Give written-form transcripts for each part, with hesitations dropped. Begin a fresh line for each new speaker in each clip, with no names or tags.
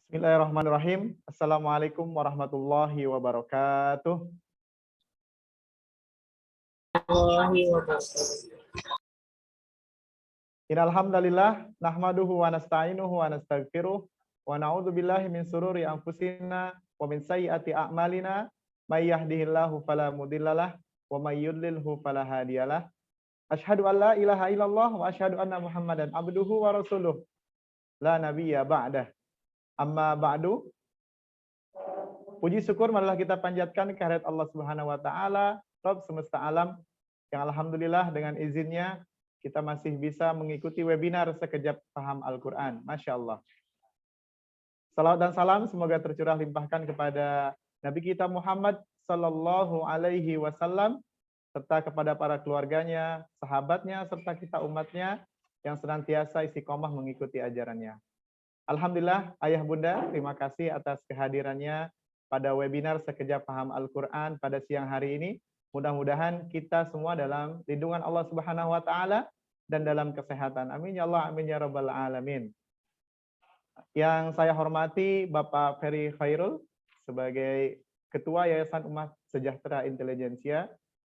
Bismillahirrahmanirrahim. Assalamualaikum warahmatullahi wabarakatuh. Innal hamdalillah nahmaduhu wa nasta'inuhu wa nastaghfiruh wa na'udzu billahi min sururi anfusina wa min sayyiati a'malina may yahdihillahu fala mudhillalah wa may yudlilhu fala hadiyalah. Asyhadu an la ilaha illallah wa asyhadu anna Muhammadan abduhu wa rasuluh. La nabiyya ba'dah. Amma ba'du. Puji syukur marilah kita panjatkan kehadirat Allah Subhanahu wa taala, Rabb semesta alam, yang alhamdulillah dengan izinnya kita masih bisa mengikuti webinar Sekejap Paham Al-Qur'an. Masya Allah. Salawat dan salam semoga tercurah limpahkan kepada Nabi kita Muhammad sallallahu alaihi wasallam serta kepada para keluarganya, sahabatnya serta kita umatnya yang senantiasa istiqomah mengikuti ajarannya. Alhamdulillah, Ayah Bunda, terima kasih atas kehadirannya pada webinar Sekejap Paham Al-Quran pada siang hari ini. Mudah-mudahan kita semua dalam lindungan Allah Subhanahu wa taala dan dalam kesehatan. Amin ya Allah, amin ya rabbal alamin. Yang saya hormati Bapak Ferry Khairul sebagai Ketua Yayasan Umat Sejahtera Intelijensia.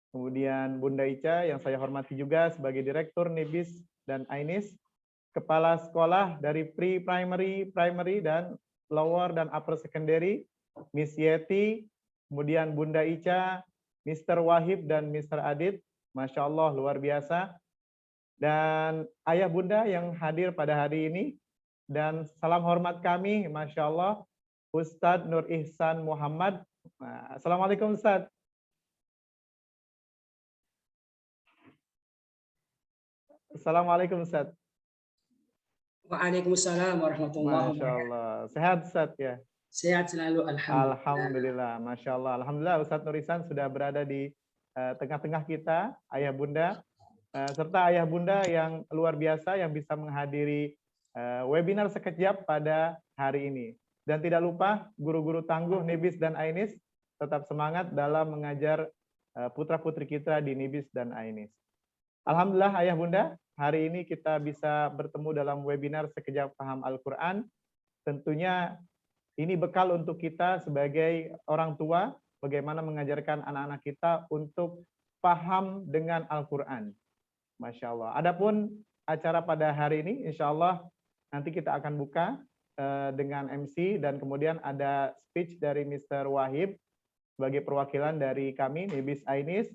Kemudian Bunda Ica yang saya hormati juga sebagai Direktur NIBIS dan AINIS. Kepala sekolah dari pre-primary, primary, dan lower dan upper secondary, Miss Yeti, kemudian Bunda Ica, Mr. Wahib, dan Mr. Adit. Masya Allah, luar biasa. Dan Ayah Bunda yang hadir pada hari ini. Dan salam hormat kami, Masya Allah, Ustadz Nur Ihsan Muhammad. Assalamualaikum Ustadz. Assalamualaikum Ustadz.
Waalaikumsalam warahmatullahi
Masya
wabarakatuh.
Allah. Sehat Ustadz ya?
Sehat selalu, alhamdulillah.
Alhamdulillah, Masya Allah. Alhamdulillah Ustadz Nur Ihsan sudah berada di tengah-tengah kita, Ayah Bunda, serta Ayah Bunda yang luar biasa yang bisa menghadiri webinar Sekejap pada hari ini. Dan tidak lupa guru-guru tangguh NIBIS dan AINIS tetap semangat dalam mengajar putra-putri kita di NIBIS dan AINIS. Alhamdulillah Ayah Bunda, hari ini kita bisa bertemu dalam webinar Sekejap Paham Al-Quran. Tentunya ini bekal untuk kita sebagai orang tua, bagaimana mengajarkan anak-anak kita untuk paham dengan Al-Quran. Masya Allah. Adapun acara pada hari ini, insya Allah nanti kita akan buka dengan MC dan kemudian ada speech dari Mr. Wahib sebagai perwakilan dari kami, NIBIS AINIS,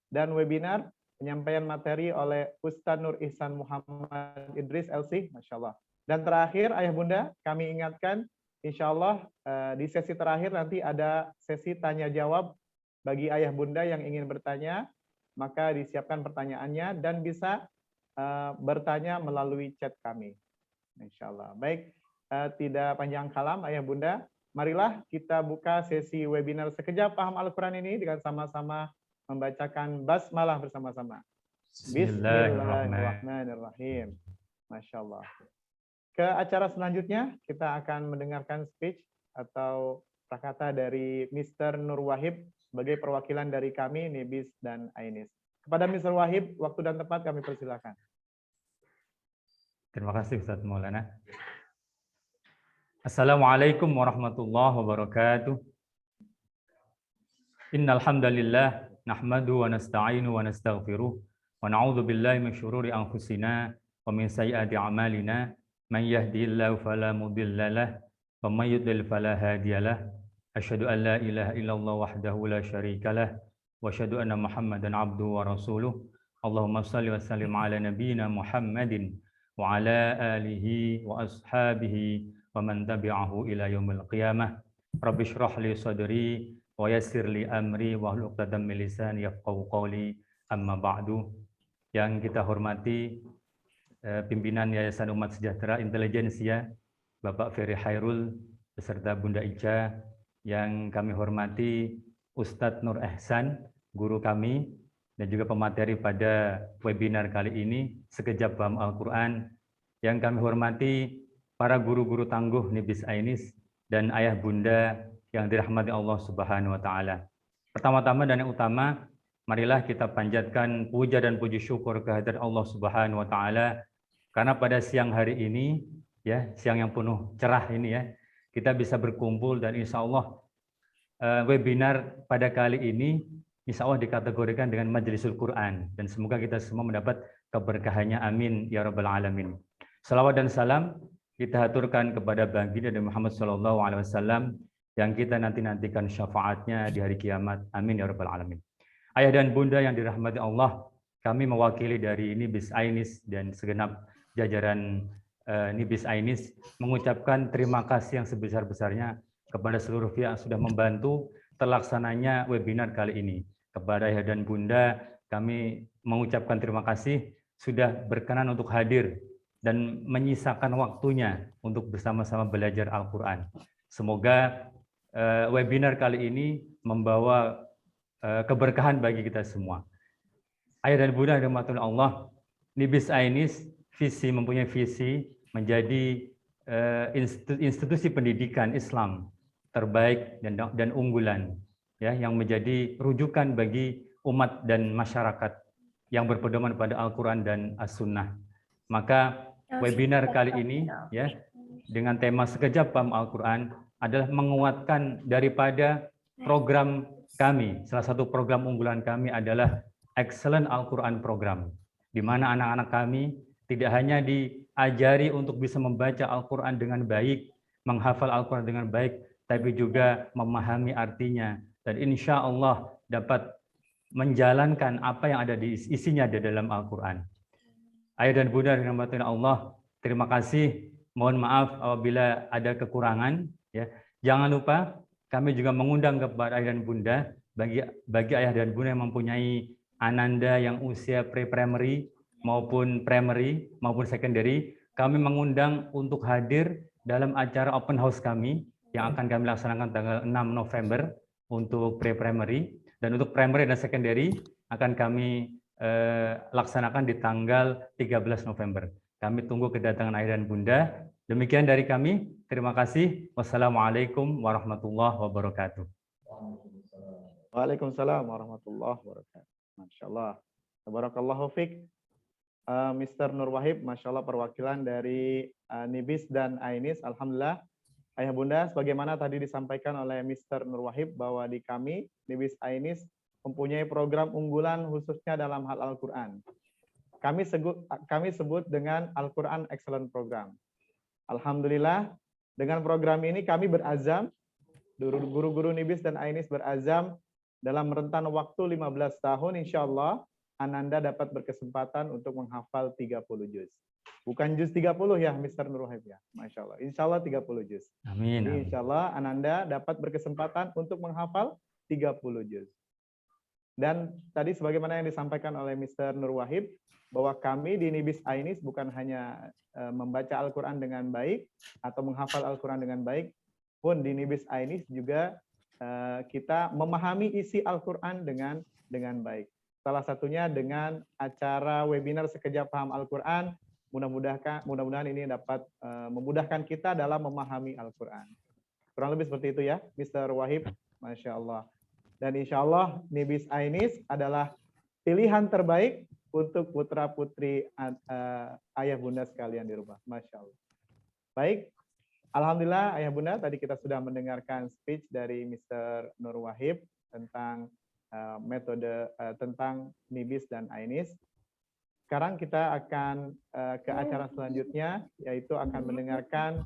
dan webinar penyampaian materi oleh Ustadz Nur Ihsan Muhammad Idris LC, Masya Allah. Dan terakhir, Ayah Bunda, kami ingatkan, insya Allah di sesi terakhir nanti ada sesi tanya-jawab bagi Ayah Bunda yang ingin bertanya, maka disiapkan pertanyaannya dan bisa bertanya melalui chat kami. Insya Allah. Baik, tidak panjang kalam, Ayah Bunda, marilah kita buka sesi webinar Sekejap Paham Al-Quran ini dengan sama-sama membacakan basmalah bersama-sama. Bismillahirrahmanirrahim. Masya Allah. Ke acara selanjutnya, kita akan mendengarkan speech atau kata-kata dari Mr. Nur Wahib sebagai perwakilan dari kami, NIBIS dan AINIS. Kepada Mr. Wahib, waktu dan tempat kami persilakan.
Terima kasih Ustaz Maulana. Assalamualaikum warahmatullahi wabarakatuh. Innal hamdalillah nahmadu wa nasta'inu wa nastaghfiruh wa na'udzu billahi min syururi anfusina wa min sayyiati a'malina man yahdihillahu fala mudhillalah wa may yudlil fala hadiyalah. Asyhadu an la ilaha illallah wahdahu la syarikalah wa asyhadu anna Muhammadan abduhu wa rasuluh. Allahumma shalli wa sallim ala nabiyyina Muhammadin wa ala alihi wa ashabihi wa man tabi'ahu ila yaumil qiyamah. Rabbi shrah li sadri wa yassir li amri wa hlul 'uqdatam min lisani yafqahu qawli, amma ba'du. Yang kita hormati pimpinan Yayasan Umat Sejahtera Intelijensia, Bapak Ferry Khairul beserta Bunda Ica, yang kami hormati Ustadz Nur Ihsan, guru kami, dan juga pemateri pada webinar kali ini, Sekejap Paham Al-Quran, yang kami hormati para guru-guru tangguh NIBIS AINIS, dan Ayah Bunda yang dirahmati Allah Subhanahu wa taala. Pertama-tama dan yang utama, marilah kita panjatkan puja dan puji syukur kehadirat Allah Subhanahu wa taala karena pada siang hari ini ya, siang yang penuh cerah ini ya, kita bisa berkumpul dan insya Allah webinar pada kali ini insya Allah dikategorikan dengan Majlisul Quran dan semoga kita semua mendapat keberkahannya. Amin ya rabbal alamin. Salawat dan salam kita haturkan kepada baginda Muhammad SAW yang kita nantikan syafaatnya di hari kiamat. Amin ya rabbal alamin. Ayah dan bunda yang dirahmati Allah, kami mewakili dari Nibis Ainis dan segenap jajaran Nibis Ainis mengucapkan terima kasih yang sebesar-besarnya kepada seluruh pihak yang sudah membantu terlaksananya webinar kali ini. Kepada ayah dan bunda, kami mengucapkan terima kasih sudah berkenan untuk hadir dan menyisakan waktunya untuk bersama-sama belajar Al-Quran. Semoga webinar kali ini membawa keberkahan bagi kita semua. Ayah dan bunda yang dirahmati Allah, Nibis Ainis mempunyai visi menjadi institusi pendidikan Islam terbaik dan unggulan, ya, yang menjadi rujukan bagi umat dan masyarakat yang berpedoman pada Al-Quran dan As-Sunnah. Maka webinar kali ini, ya, dengan tema Sekejap Paham Al-Quran adalah menguatkan daripada program kami. Salah satu program unggulan kami adalah Excellent Al-Quran Program, di mana anak-anak kami tidak hanya diajari untuk bisa membaca Al-Quran dengan baik, menghafal Al-Quran dengan baik, tapi juga memahami artinya dan insya Allah dapat menjalankan apa yang ada di isinya di dalam Al-Quran. Ayah dan bunda yang dirahmati Allah, terima kasih. Mohon maaf apabila ada kekurangan. Ya, jangan lupa kami juga mengundang kepada ayah dan bunda bagi ayah dan bunda yang mempunyai ananda yang usia pre-primary maupun primary maupun secondary, kami mengundang untuk hadir dalam acara open house kami yang akan kami laksanakan tanggal 6 November untuk pre-primary, dan untuk primary dan secondary akan kami laksanakan di tanggal 13 November. Kami tunggu kedatangan ayah dan bunda. Demikian dari kami. Terima kasih. Wassalamualaikum warahmatullahi wabarakatuh.
Waalaikumsalam warahmatullahi wabarakatuh. Masya Allah. Tabarakallahu fiqh. Mr. Nur Wahib, Masya Allah perwakilan dari Nibis dan Ainis. Alhamdulillah. Ayah bunda, sebagaimana tadi disampaikan oleh Mr. Nur Wahib bahwa di kami, Nibis Ainis, mempunyai program unggulan khususnya dalam hal Al-Quran. Kami sebut dengan Al-Quran Excellent Program. Alhamdulillah, dengan program ini kami berazam, guru-guru Nibis dan Ainis berazam dalam rentan waktu 15 tahun, insya Allah, Ananda dapat berkesempatan untuk menghafal 30 juz. Bukan juz 30 ya, Mr. Nur Wahib ya. Masya Allah. Insya Allah 30 juz.
Amin.
Jadi insya Allah Ananda dapat berkesempatan untuk menghafal 30 juz. Dan tadi sebagaimana yang disampaikan oleh Mr. Nur Wahib, bahwa kami di Nibis Ainis bukan hanya membaca Al-Quran dengan baik atau menghafal Al-Quran dengan baik, pun di Nibis Ainis juga kita memahami isi Al-Quran dengan baik. Salah satunya dengan acara webinar Sekejap Paham Al-Quran. Mudah-mudahan ini dapat memudahkan kita dalam memahami Al-Quran. Kurang lebih seperti itu ya, Mr. Wahib. Masya Allah. Dan insya Allah Nibis Ainis adalah pilihan terbaik untuk putra-putri ayah bunda sekalian di rumah. Masya Allah. Baik, alhamdulillah ayah bunda, tadi kita sudah mendengarkan speech dari Mr. Nur Wahib tentang metode tentang Nibis dan Ainis. Sekarang kita akan ke acara selanjutnya, yaitu akan mendengarkan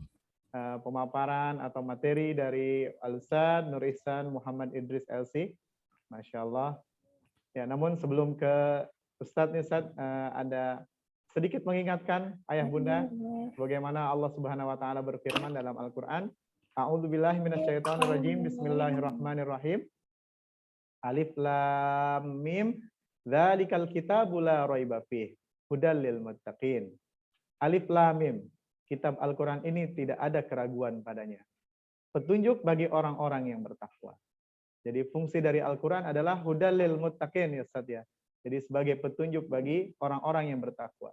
pemaparan atau materi dari Al-Ustadz Nur Ihsan Muhammad Idris LC. Masya Allah. Ya, namun sebelum ke Ustadz, ada sedikit mengingatkan ayah bunda bagaimana Allah Subhanahu wa taala berfirman dalam Al-Qur'an, A'udzubillahi minasyaitonirrajim, bismillahirrahmanirrahim. Alif lam mim, dzalikal kitabu la raiba fih, hudal lil muttaqin. Alif lam mim, kitab Al-Qur'an ini tidak ada keraguan padanya. Petunjuk bagi orang-orang yang bertakwa. Jadi fungsi dari Al-Qur'an adalah hudal lil muttaqin ya Ustaz ya. Jadi sebagai petunjuk bagi orang-orang yang bertakwa.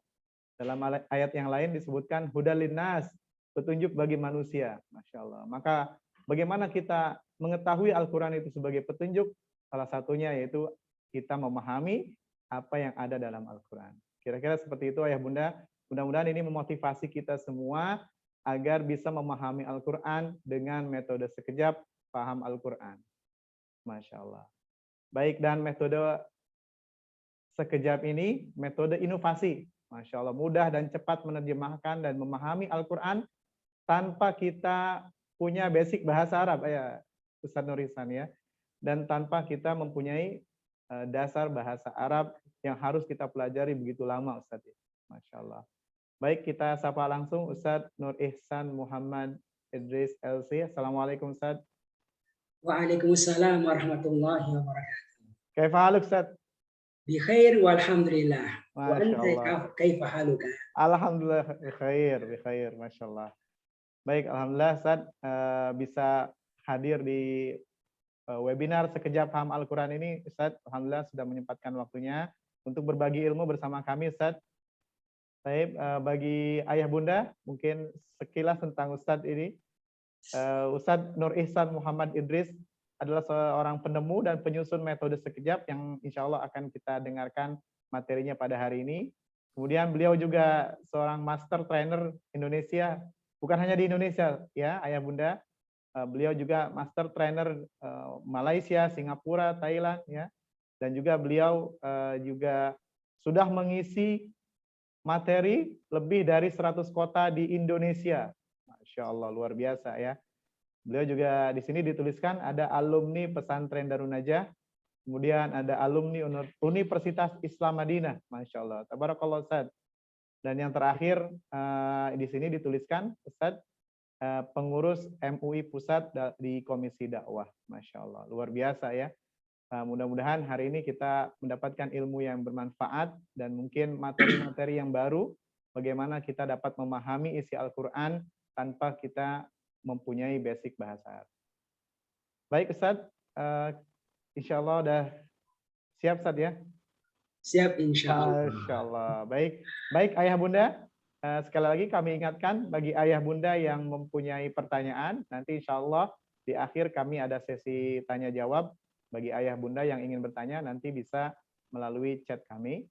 Dalam ayat yang lain disebutkan hudal linnas, petunjuk bagi manusia. Masya Allah. Maka bagaimana kita mengetahui Al-Qur'an itu sebagai petunjuk? Salah satunya yaitu kita memahami apa yang ada dalam Al-Quran. Kira-kira seperti itu ayah bunda. Mudah-mudahan ini memotivasi kita semua agar bisa memahami Al-Quran dengan metode sekejap paham Al-Quran. Masya Allah. Baik, dan metode sekejap ini metode inovasi. Masya Allah, mudah dan cepat menerjemahkan dan memahami Al-Quran tanpa kita punya basic bahasa Arab, ya Ustadz Nurisan ya. Dan tanpa kita mempunyai dasar bahasa Arab yang harus kita pelajari begitu lama, Ustadz. Masya Allah. Baik, kita sapa langsung Ustadz Nur Ihsan Muhammad Idris LC. Assalamualaikum Ustadz.
Waalaikumsalam warahmatullahi wabarakatuh.
Kaifa haluk Ustadz?
Bikhair walhamdulillah. Wa
Masya
anta
Allah.
kaifa haluka?
Alhamdulillah bikhair, Masya Allah. Baik, Alhamdulillah Ustadz bisa hadir di webinar Sekejap Paham Al-Quran ini. Ustadz, Alhamdulillah sudah menyempatkan waktunya untuk berbagi ilmu bersama kami Ustadz. Baik, bagi ayah bunda, mungkin sekilas tentang Ustadz ini. Ustadz Nur Ihsan Muhammad Idris adalah seorang penemu dan penyusun metode sekejap yang insya Allah akan kita dengarkan materinya pada hari ini. Kemudian beliau juga seorang master trainer Indonesia, bukan hanya di Indonesia ya ayah bunda, beliau juga master trainer Malaysia, Singapura, Thailand ya, dan juga beliau juga sudah mengisi materi lebih dari 100 kota di Indonesia. Masya Allah, luar biasa ya. Beliau juga di sini dituliskan ada alumni pesantren Darun Najah, kemudian ada alumni Universitas Islam Madinah. Masya Allah, tabarakallah Ustaz. Dan yang terakhir di sini dituliskan Ustaz pengurus MUI Pusat di Komisi Dakwah. Masya Allah, luar biasa ya. Mudah-mudahan hari ini kita mendapatkan ilmu yang bermanfaat dan mungkin materi-materi yang baru bagaimana kita dapat memahami isi Al-Quran tanpa kita mempunyai basic bahasa Arab. Baik Ustadz, insya Allah udah siap Ustadz ya?
Siap insya Allah.
Masya Allah. Baik ayah bunda, sekali lagi kami ingatkan bagi ayah bunda yang mempunyai pertanyaan, nanti insya Allah di akhir kami ada sesi tanya jawab. Bagi ayah bunda yang ingin bertanya nanti bisa melalui chat kami.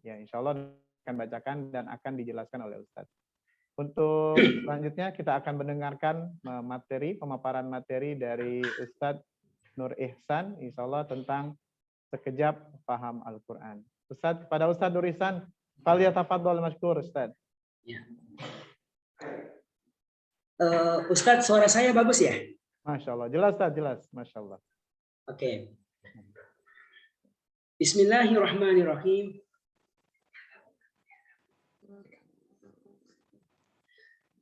Ya insya Allah akan bacakan dan akan dijelaskan oleh Ustadz. Untuk selanjutnya kita akan mendengarkan pemaparan materi dari Ustadz Nur Ihsan, insya Allah tentang sekejap paham Al-Quran. Ustadz, kepada Ustadz Nur Ihsan, falyatafaddal mashkur Ustadz.
Ya. Ustadz, suara saya bagus ya?
Masya Allah, jelas Ustadz, jelas. Masya Allah.
Oke. Bismillahirrahmanirrahim.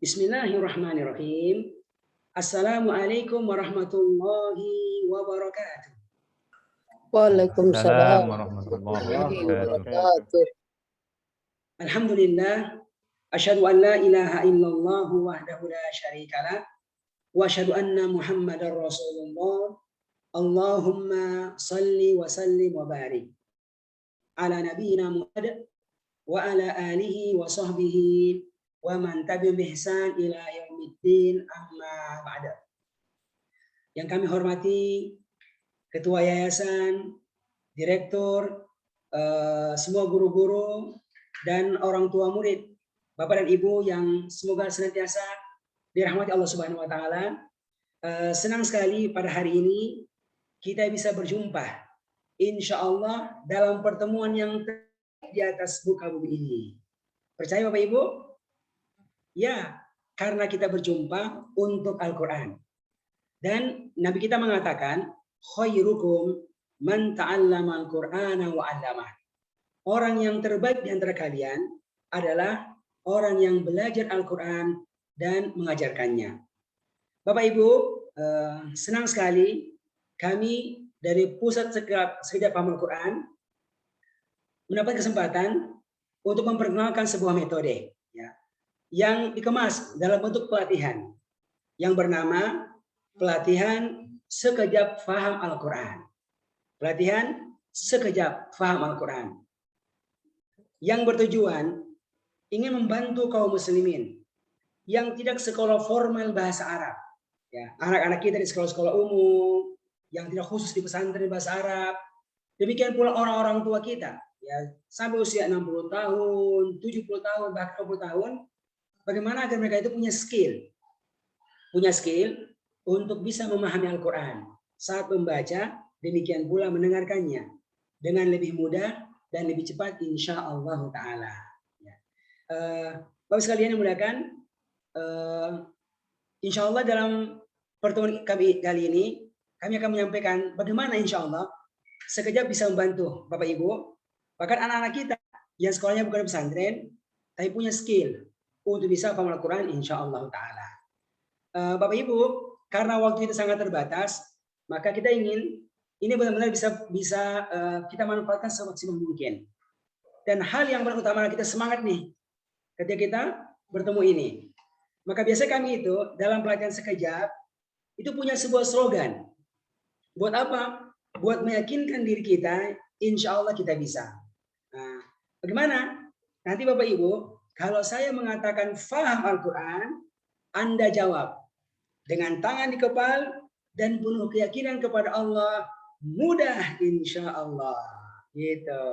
Bismillahirrahmanirrahim. Assalamualaikum warahmatullahi wabarakatuh.
Waalaikumsalam
warahmatullahi wabarakatuh.
Alhamdulillah. Asyhadu an la ilaha illallah wahdahu la syarikalah. Wa asyhadu anna Muhammadar Rasulullah. Allahumma salli wa sallim wa barik ala nabiyyina Muhammad wa ala alihi wa sahbihi wa man tabi'ahum bi ihsan ila yaumiddin, amma ba'da. Yang kami hormati Ketua Yayasan, Direktur, semua guru-guru dan orang tua murid, Bapak dan Ibu yang semoga senantiasa dirahmati Allah Subhanahu wa taala. Senang sekali pada hari ini kita bisa berjumpa insya Allah dalam pertemuan yang di atas muka bumi ini. Percaya Bapak Ibu? Ya, karena kita berjumpa untuk Al-Quran. Dan Nabi kita mengatakan, khairukum man ta'allama al-Qur'ana wa 'allamah. Orang yang terbaik di antara kalian adalah orang yang belajar Al-Quran dan mengajarkannya. Bapak Ibu, senang sekali kami dari Pusat Sekejap Paham Al-Quran mendapat kesempatan untuk memperkenalkan sebuah metode ya, yang dikemas dalam bentuk pelatihan yang bernama pelatihan sekejap faham Al-Quran. Pelatihan sekejap faham Al-Quran yang bertujuan ingin membantu kaum muslimin yang tidak sekolah formal bahasa Arab. Ya, anak-anak kita di sekolah-sekolah umum yang tidak khusus di pesantren bahasa Arab. Demikian pula orang-orang tua kita, ya, sampai usia 60 tahun, 70 tahun, bahkan 20 tahun, bagaimana agar mereka itu punya skill untuk bisa memahami Al-Quran saat membaca, demikian pula mendengarkannya dengan lebih mudah dan lebih cepat insya Allah Ta'ala. Ya. Bapak sekalian yang muliakan, insya Allah dalam pertemuan kami kali ini, kami akan menyampaikan bagaimana insya Allah sekejap bisa membantu Bapak Ibu, bahkan anak-anak kita yang sekolahnya bukan pesantren, tapi punya skill untuk bisa paham Al-Quran insya Allah Ta'ala. Bapak Ibu, karena waktu itu sangat terbatas, maka kita ingin ini benar-benar bisa kita manfaatkan semaksimal mungkin. Dan hal yang paling utama kita semangat nih ketika kita bertemu ini. Maka biasa kami itu dalam pelatihan sekejap itu punya sebuah slogan. Buat apa? Buat meyakinkan diri kita, insya Allah kita bisa. Nah, bagaimana? Nanti Bapak Ibu, kalau saya mengatakan faham Al-Quran, Anda jawab dengan tangan di kepala dan penuh keyakinan kepada Allah, mudah insya Allah. Gitu.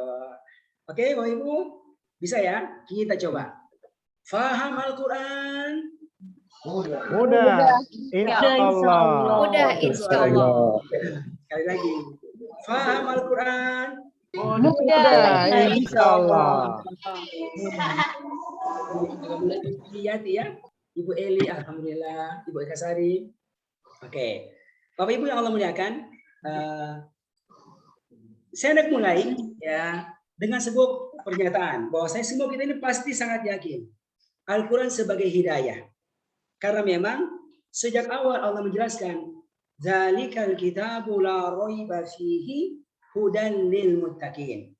Oke, Bapak Ibu, bisa ya? Kita coba. Faham Al-Quran?
Mudah, insya Allah.
Mudah, insya Allah.
Sekali lagi. Faham Al-Quran?
Mudah, insya Allah.
Lihat ya, Ibu Eli, alhamdulillah, Ibu Eka Sari. Oke, Bapak Ibu yang Allah muliakan, saya hendak mulai ya dengan sebuah pernyataan bahwa saya semua kita ini pasti sangat yakin Al-Quran sebagai hidayah. Karena memang sejak awal Allah menjelaskan Zalikal kitabu la raiba fihi hudan lil muttaqin.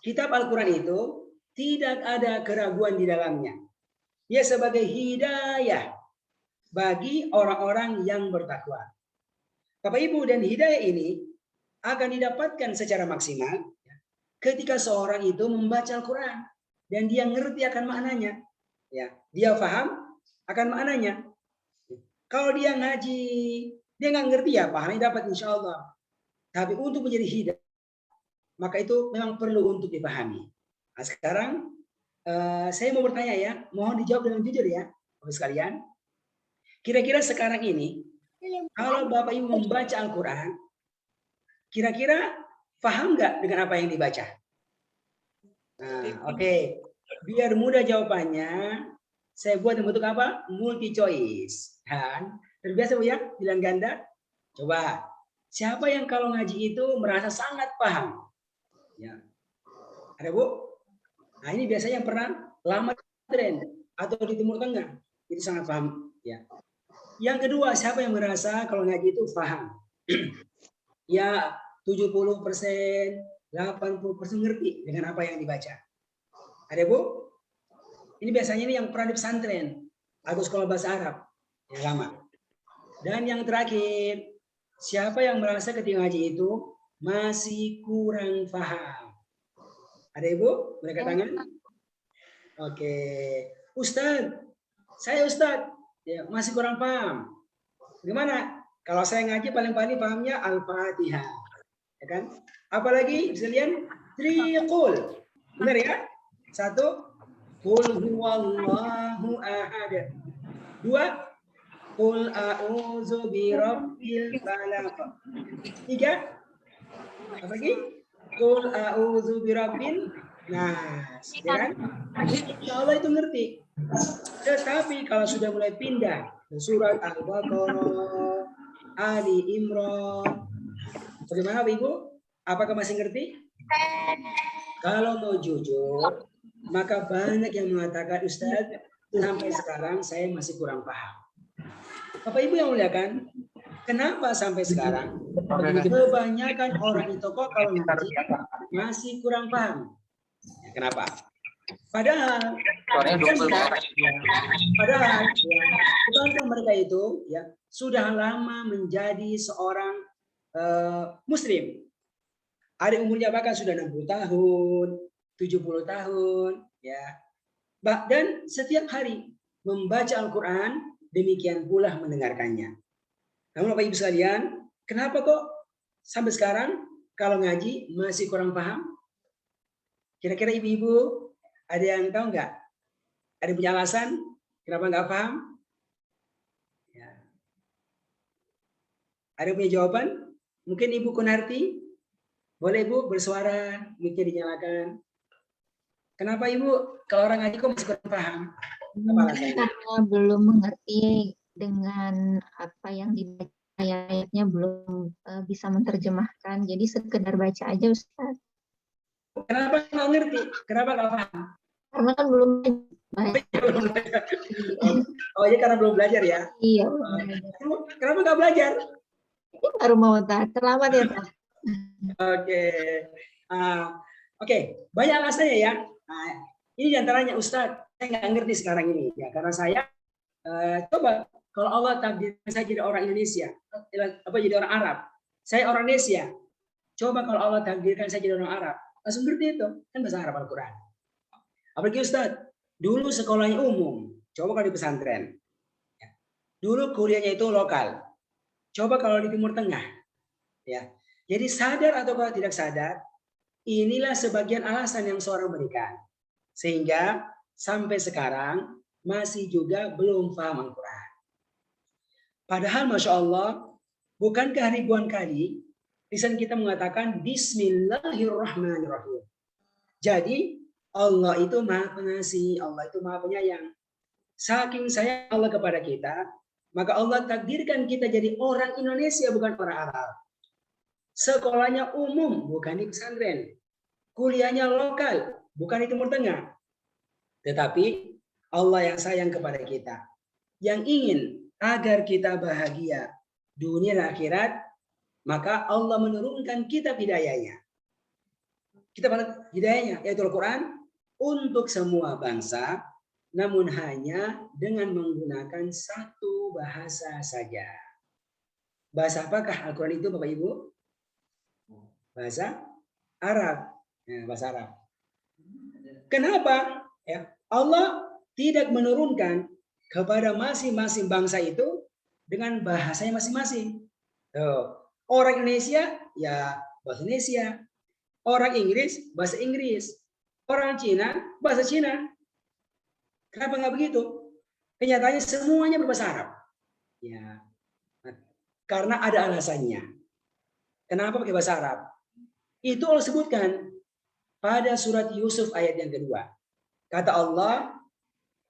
Kitab Al-Quran itu tidak ada keraguan di dalamnya. Dia sebagai hidayah bagi orang-orang yang bertakwa. Bapak Ibu, dan hidayah ini akan didapatkan secara maksimal ketika seorang itu membaca Al-Quran dan dia ngerti akan maknanya. Ya, dia paham akan maknanya. Kalau dia ngaji, dia nggak ngerti ya, pahamnya dapat insya Allah. Tapi untuk menjadi hidayah, maka itu memang perlu untuk dipahami. Nah, sekarang saya mau bertanya ya, mohon dijawab dengan jujur ya, Bapak sekalian. Kira-kira sekarang ini, kalau Bapak Ibu membaca Al-Quran, kira-kira paham nggak dengan apa yang dibaca? Nah, oke. Biar mudah jawabannya, saya buat bentuk apa? Multi choice. Kan? Terbiasa Bu ya, bilang ganda. Coba, siapa yang kalau ngaji itu merasa sangat paham? Ya. Ada Bu? Nah ini biasanya yang pernah lama tren atau di Timur Tengah, itu sangat paham. Ya. Yang kedua, siapa yang merasa kalau ngaji itu paham? Ya, 70%, 80% ngerti dengan apa yang dibaca. Ada Bu? Ini biasanya ini yang pernah di pesantren atau sekolah bahasa Arab yang lama. Dan yang terakhir, siapa yang merasa ketika ngaji itu masih kurang paham? Ada Ibu? Mereka tangan? Oke. Ustadz, saya Ustadz, ya, masih kurang paham. Gimana? Kalau saya ngaji paling pahamnya Al-Fatihah. Ya kan? Apalagi bisa lihat triqul. Benar ya? 1, Qul huwallahu ahad. 2, Qul a'udzu birabbil falaq. 3, apa lagi? Qul a'udzu birabbin nas. Ya kan? Insya Allah itu ngerti. Tetapi kalau sudah mulai pindah ke surat Al-Baqarah, Ali Imran, bagaimana Ibu? Apakah masih ngerti? Kalau mau jujur, maka banyak yang mengatakan, Ustadz, sampai sekarang saya masih kurang paham. Bapak Ibu yang muliakan, kenapa sampai sekarang kebanyakan orang itu kok kalau ngaji masih kurang paham? Ya, kenapa? Padahal mereka itu ya sudah lama menjadi seorang Muslim. Ada umurnya bahkan sudah 60 tahun, 70 tahun, ya. Dan setiap hari membaca Al-Quran, demikian pula mendengarkannya. Namun Bapak Ibu sekalian, kenapa kok sampai sekarang kalau ngaji masih kurang paham? Kira-kira ibu-ibu ada yang tahu nggak? Ada yang punya alasan? Kenapa nggak paham? Ya. Ada punya jawaban? Mungkin Ibu Kunarti? Boleh Ibu bersuara, mic-nya dinyalakan. Kenapa Ibu kalau orang ngaji kok masih kurang paham?
Mungkin karena belum mengerti dengan apa yang dibaca ayatnya, belum bisa menerjemahkan. Jadi sekedar baca aja Ustaz.
Kenapa nggak ngerti? Kenapa nggak paham?
Karena kan belum baca.
Oh, jadi karena belum belajar ya?
Iya.
Kenapa nggak belajar?
Ini baru mau terlambat ya Pak.
Oke. Oke, banyak alasannya ya. Ini diantaranya Ustadz, saya nggak ngerti sekarang ini ya, karena saya coba kalau Allah takdir saya jadi orang Indonesia, jadi orang Arab, saya orang Indonesia. Coba kalau Allah takdirkan saya jadi orang Arab, langsung ngerti itu kan bahasa Arab Al-Quran. Apalagi Ustadz, dulu sekolahnya umum, coba kalau di pesantren. Dulu kuliahnya itu lokal, coba kalau di Timur Tengah. Ya, jadi sadar atau tidak sadar, inilah sebagian alasan yang seorang berikan. Sehingga sampai sekarang masih juga belum paham Al-Quran. Padahal Masya Allah, bukankah ribuan kali lisan kita mengatakan Bismillahirrahmanirrahim. Jadi Allah itu maha pengasih, Allah itu maha penyayang. Saking sayang Allah kepada kita, maka Allah takdirkan kita jadi orang Indonesia bukan orang Arab. Sekolahnya umum, bukan di pesantren. Kuliahnya lokal, bukan di Timur Tengah. Tetapi Allah yang sayang kepada kita, yang ingin agar kita bahagia dunia dan akhirat, maka Allah menurunkan kitab hidayahnya. Kitab hidayahnya yaitu Al-Quran untuk semua bangsa, namun hanya dengan menggunakan satu bahasa saja. Bahasa apakah Al-Quran itu Bapak Ibu? Bahasa Arab. Nah, bahasa Arab. Kenapa? Ya, Allah tidak menurunkan kepada masing-masing bangsa itu dengan bahasanya masing-masing. Orang Indonesia ya bahasa Indonesia, orang Inggris bahasa Inggris, orang Cina bahasa Cina. Kenapa nggak begitu? Kenyataannya semuanya berbahasa Arab. Ya, karena ada alasannya. Kenapa pakai bahasa Arab? Itu Allah sebutkan pada surat Yusuf ayat yang kedua. Kata Allah,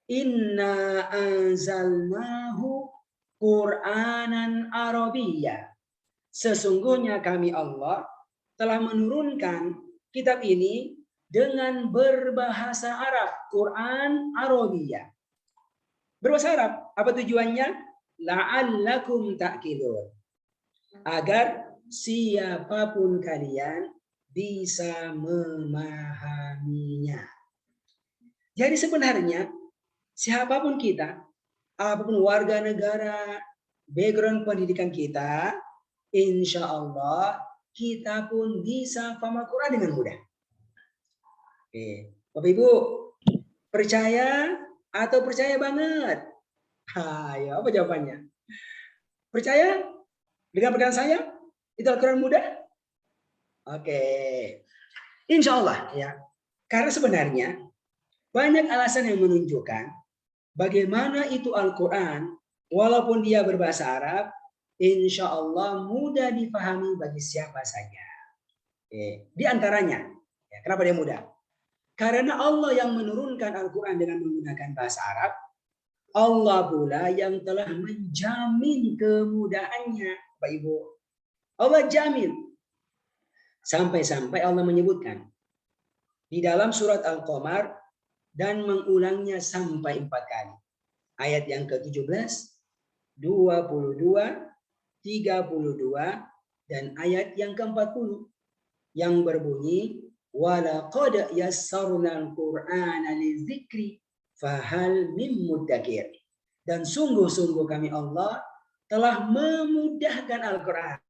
Inna anzalnahu Qur'anan Arabiyya. Sesungguhnya kami Allah telah menurunkan kitab ini dengan berbahasa Arab, Quran Arabiyya. Berbahasa Arab, apa tujuannya? La'allakum ta'qilun. Agar siapapun kalian bisa memahaminya. Jadi sebenarnya siapapun kita, apapun warga negara, background pendidikan kita, insya Allah kita pun bisa paham Al-Quran dengan mudah. Oke, Bapak Ibu, percaya atau percaya banget? Ya, apa jawabannya? Percaya dengan perkataan saya? Itu Al-Quran mudah? Oke, insya Allah ya. Karena sebenarnya banyak alasan yang menunjukkan bagaimana itu Al-Quran, walaupun dia berbahasa Arab, insya Allah mudah dipahami bagi siapa saja. Di antaranya, ya, kenapa dia mudah? Karena Allah yang menurunkan Al-Quran dengan menggunakan bahasa Arab, Allah pula yang telah menjamin kemudahannya, Pak Ibu. Allah jamin. Sampai-sampai Allah menyebutkan di dalam surat Al-Qamar dan mengulangnya sampai 4 kali. Ayat yang ke-17, 22, 32, dan ayat yang ke-40 yang berbunyi walaqad yassarnal Qur'ana lidzikri fahal mim muddakir. Dan sungguh-sungguh kami Allah telah memudahkan Al-Qur'an.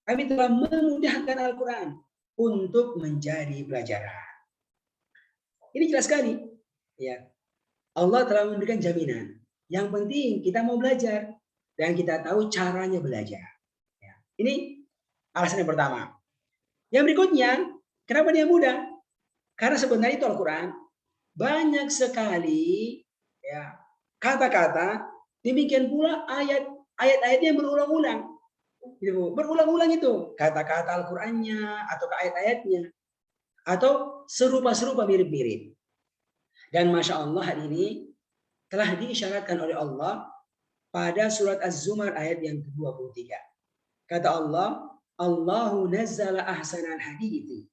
Kami telah memudahkan Al-Qur'an untuk menjadi pelajaran. Ini jelas sekali, ya. Allah telah memberikan jaminan. Yang penting kita mau belajar dan kita tahu caranya belajar. Ya. Ini alasan yang pertama. Yang berikutnya, kenapa dia mudah? Karena sebenarnya itu Al-Quran banyak sekali ya kata-kata, demikian pula ayat-ayatnya berulang-ulang. Berulang-ulang itu kata-kata Al-Qur'annya atau ayat-ayatnya atau serupa-serupa mirip-mirip. Dan Masya Allah hari ini telah diisyaratkan oleh Allah pada surat Az-Zumar ayat yang ke-23. Kata Allah, Allahu nazzala ahsanal hadithi.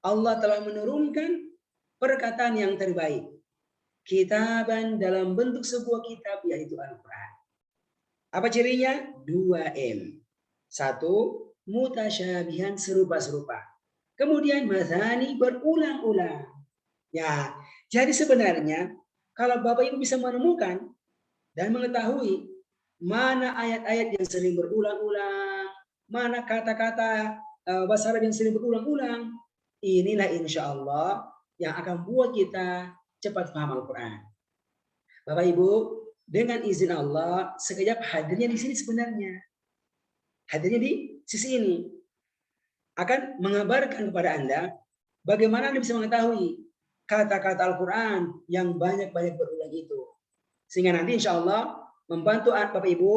Allah telah menurunkan perkataan yang terbaik. Kitaban dalam bentuk sebuah kitab yaitu Al-Quran. Apa cirinya? 2M. 1, mutasyabihan serupa-serupa. Kemudian mazani berulang-ulang. Ya, jadi sebenarnya kalau Bapak Ibu bisa menemukan dan mengetahui mana ayat-ayat yang sering berulang-ulang, mana kata-kata bahasa Arab yang sering berulang-ulang, inilah insya Allah yang akan buat kita cepat paham Al-Quran. Bapak Ibu, dengan izin Allah, sekejap hadirnya di sini sebenarnya. Hadirnya di sisi ini. Akan mengabarkan kepada Anda bagaimana Anda bisa mengetahui kata-kata Al-Quran yang banyak-banyak berulang itu. Sehingga nanti insya Allah membantu Bapak Ibu